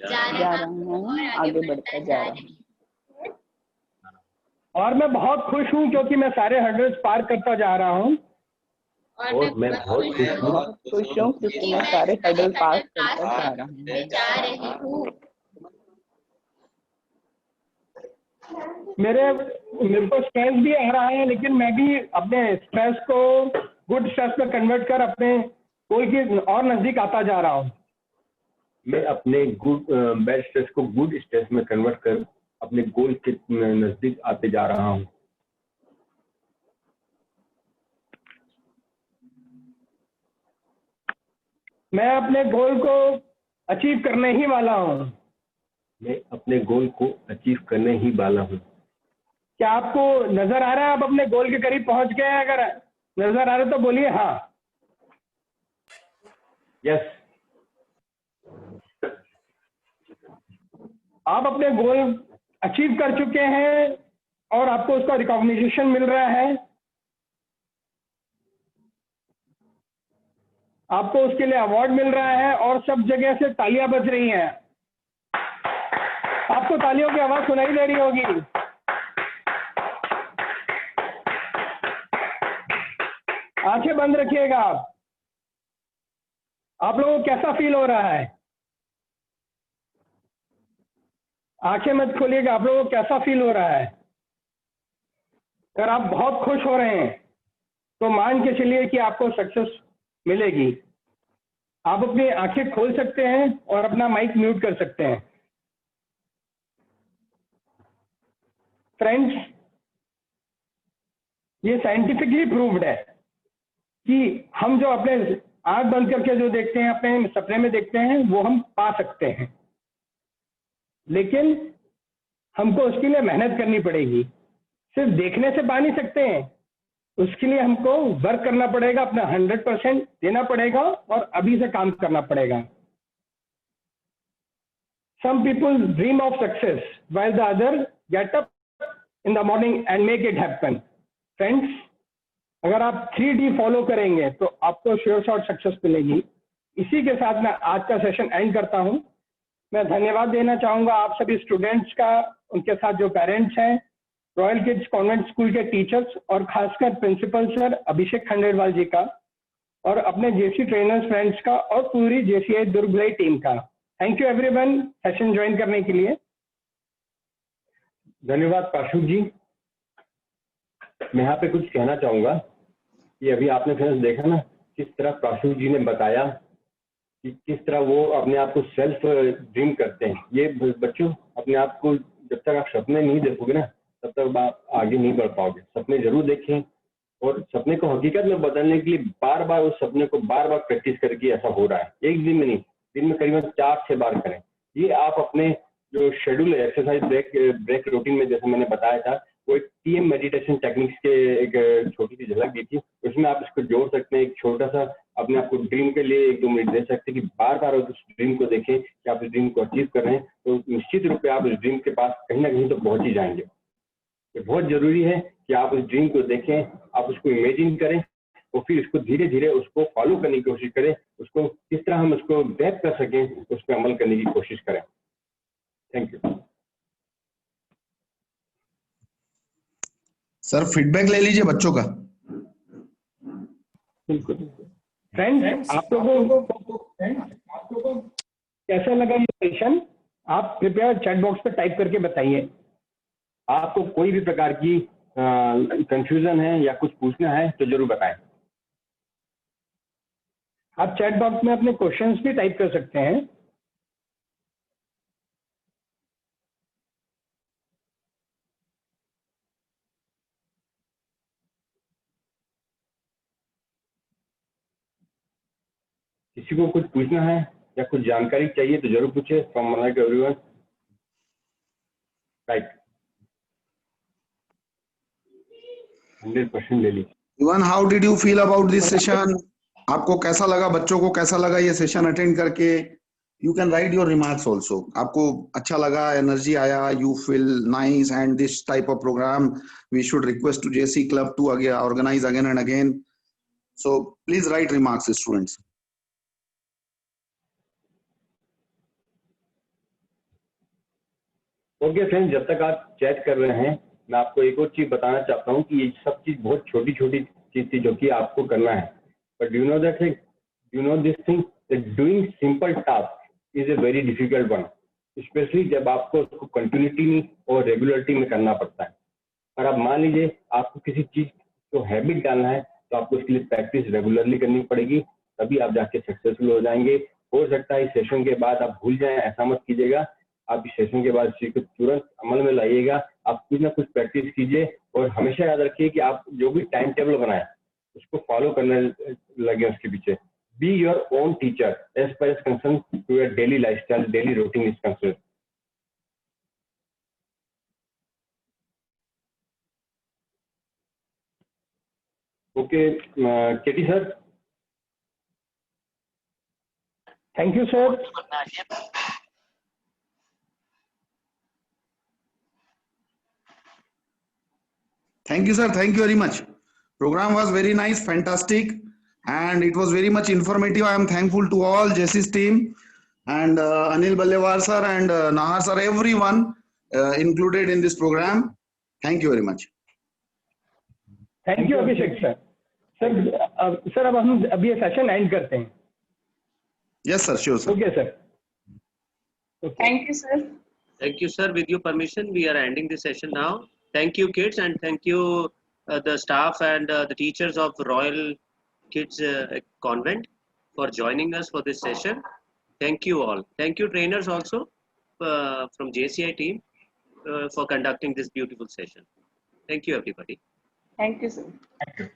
जा रहा हूँ और आगे बढ़ता जा रहा हूँ। और मैं बहुत खुश हूँ क्योंकि मैं सारे हर्डल्स पार करता जा रहा हूँ। और मैं बहुत खुश हूँ क्योंकि मैं सारे हर्डल पास करता जा रही हूँ। मेरे को स्ट्रेस भी आ रहा है, लेकिन मैं भी अपने स्ट्रेस को गुड स्ट्रेस में कन्वर्ट कर अपने गोल के और नजदीक आता जा रहा हूँ। मैं अपने बैड स्ट्रेस को गुड स्ट्रेस में कन्वर्ट कर अपने गोल के नजदीक आते जा रहा हूँ। मैं अपने गोल को अचीव करने ही वाला हूँ। मैं अपने गोल को अचीव करने ही वाला हूँ। क्या आपको नजर आ रहा है आप अपने गोल के करीब पहुंच गए हैं? अगर नजर आ रहा है तो बोलिए हाँ। यस। आप अपने गोल अचीव कर चुके हैं और आपको उसका रिकॉग्निशन मिल रहा है। आपको उसके लिए अवार्ड मिल रहा है और सब जगह से तालियां बज रही हैं। आपको तालियों की आवाज सुनाई दे रही होगी। आंखें बंद रखिएगा। आप लोगों को कैसा फील हो रहा है? आंखें मत खोलिएगा। आप लोगों को कैसा फील हो रहा है? अगर आप बहुत खुश हो रहे हैं तो मान के चलिए कि आपको सक्सेस मिलेगी। आप अपनी आंखें खोल सकते हैं और अपना माइक म्यूट कर सकते हैं। फ्रेंड्स, ये साइंटिफिकली प्रूव्ड है कि हम जो अपने आंख बंद करके जो देखते हैं, अपने सपने में देखते हैं, वो हम पा सकते हैं, लेकिन हमको उसके लिए मेहनत करनी पड़ेगी। सिर्फ देखने से पा नहीं सकते हैं, उसके लिए हमको वर्क करना पड़ेगा, अपना 100% देना पड़ेगा और अभी से काम करना पड़ेगा। Some people dream of success while the other get up in the morning and make it happen. Friends, अगर आप 3D फॉलो करेंगे तो आपको श्योर शॉट सक्सेस मिलेगी। इसी के साथ मैं आज का सेशन एंड करता हूं। मैं धन्यवाद देना चाहूंगा आप सभी स्टूडेंट्स का, उनके साथ जो पेरेंट्स हैं, रॉयल किड्स कॉन्वेंट स्कूल के टीचर्स और खासकर प्रिंसिपल सर अभिषेक खंडेलवाल जी का, और अपने जेसी ट्रेनर्स फ्रेंड्स का और पूरी जेसीआई दुर्ग टीम का। Thank you everyone session join करने के लिए। धन्यवाद प्राशु जी। मैं यहाँ पे कुछ कहना चाहूंगा कि अभी आपने फ्रेंड्स देखा ना किस तरह प्राशु जी ने बताया कि किस तरह वो अपने आप को सेल्फ ड्रीम करते हैं। ये बच्चों, अपने आप को जब तक आप सपने नहीं देखोगे ना तब तक आप आगे नहीं बढ़ पाओगे। सपने जरूर देखें और सपने को हकीकत में बदलने के लिए बार बार उस सपने को बार बार प्रैक्टिस करके ऐसा हो रहा है। एक दिन में नहीं, दिन में करीबन 4-6 बार करें। ये आप अपने जो शेड्यूल है, एक्सरसाइज ब्रेक रूटीन में जैसे मैंने बताया था, वो एक TM मेडिटेशन टेक्निक्स के एक छोटी सी झलक दी थी। उसमें आप इसको जोड़ सकते हैं, एक छोटा सा अपने आप को ड्रीम के लिए 1-2 मिनट दे सकते हैं कि बार बार उस ड्रीम को देखें कि आप उस ड्रीम को अचीव कर रहे हैं, तो निश्चित रूप से आप उस ड्रीम के पास कहीं ना कहीं तो पहुंच ही जाएंगे। ये बहुत जरूरी है कि आप उस ड्रीम को देखें, आप उसको इमेजिन करें और फिर उसको धीरे धीरे उसको फॉलो करने की कोशिश करें, उसको किस तरह हम उसको ग्रैब कर सकें उस पर अमल करने की कोशिश करें। Thank you sir. फीडबैक ले लीजिए बच्चों का। बिल्कुल। फ्रेंड्स, आप लोगों को कैसा लगा ये सेशन? आप कृपया चैट बॉक्स पे टाइप करके बताइए। आपको कोई भी प्रकार की कंफ्यूजन है या कुछ पूछना है तो जरूर बताएं। आप चैट बॉक्स में अपने क्वेश्चंस भी टाइप कर सकते हैं। किसी को कुछ पूछना है या कुछ जानकारी चाहिए तो जरूर पूछे। फ्रॉम एवरीवन, राइट, 100% ले लीजिए। Even how did you feel about this session? आपको कैसा लगा, बच्चों को कैसा लगा ये सेशन अटेंड करके? You can write your remarks also. आपको अच्छा लगा, एनर्जी आया, you feel nice, and this type of programme we should request to JC Club to organize again and again. So please write remarks, students. Okay friends, जब तक आप chat कर रहे हैं मैं आपको एक और चीज बताना चाहता हूँ कि ये सब चीज बहुत छोटी छोटी चीज थी जो कि आपको करना है, but you know that you know this thing that doing simple task is a very difficult one, specially जब आपको उसको कंटिन्यूटी और रेगुलरिटी में करना पड़ता है। और आप मान लीजिए आपको किसी चीज को हैबिट डालना है तो आपको उसके लिए प्रैक्टिस रेगुलरली करनी पड़ेगी, तभी आप जाके सक्सेसफुल हो जाएंगे। हो सकता है इस सेशन के बाद आप भूल जाएं, ऐसा मत कीजिएगा। आप इस सेशन के बाद इसी को तुरंत अमल में लाइएगा। आप कुछ ना कुछ प्रैक्टिस कीजिए और हमेशा याद रखिए कि आप जो भी टाइम टेबल बनाए उसको फॉलो करने लगे उसके पीछे। Be your own teacher as per is concern to your daily lifestyle, daily routine is concern. Okay, KT sir. Thank you sir. Thank you, sir. Thank you very much. Program was very nice, fantastic, and it was very much informative. I am thankful to all JC's team and Anil Ballewar sir and Nahar sir, everyone included in this program. Thank you very much. Thank you Abhishek sir. Sir अब हम अभी ये session and करते हैं। Yes, sir. Sure, sir. Okay sir. Thank you, sir. Thank you, sir. With your permission, we are ending the session now. Thank you, kids, and thank you, the staff and the teachers of Royal Kids Convent for joining us for this session. Thank you all. Thank you, trainers also from JCI team for conducting this beautiful session. Thank you, everybody. Thank you, sir. Thank you.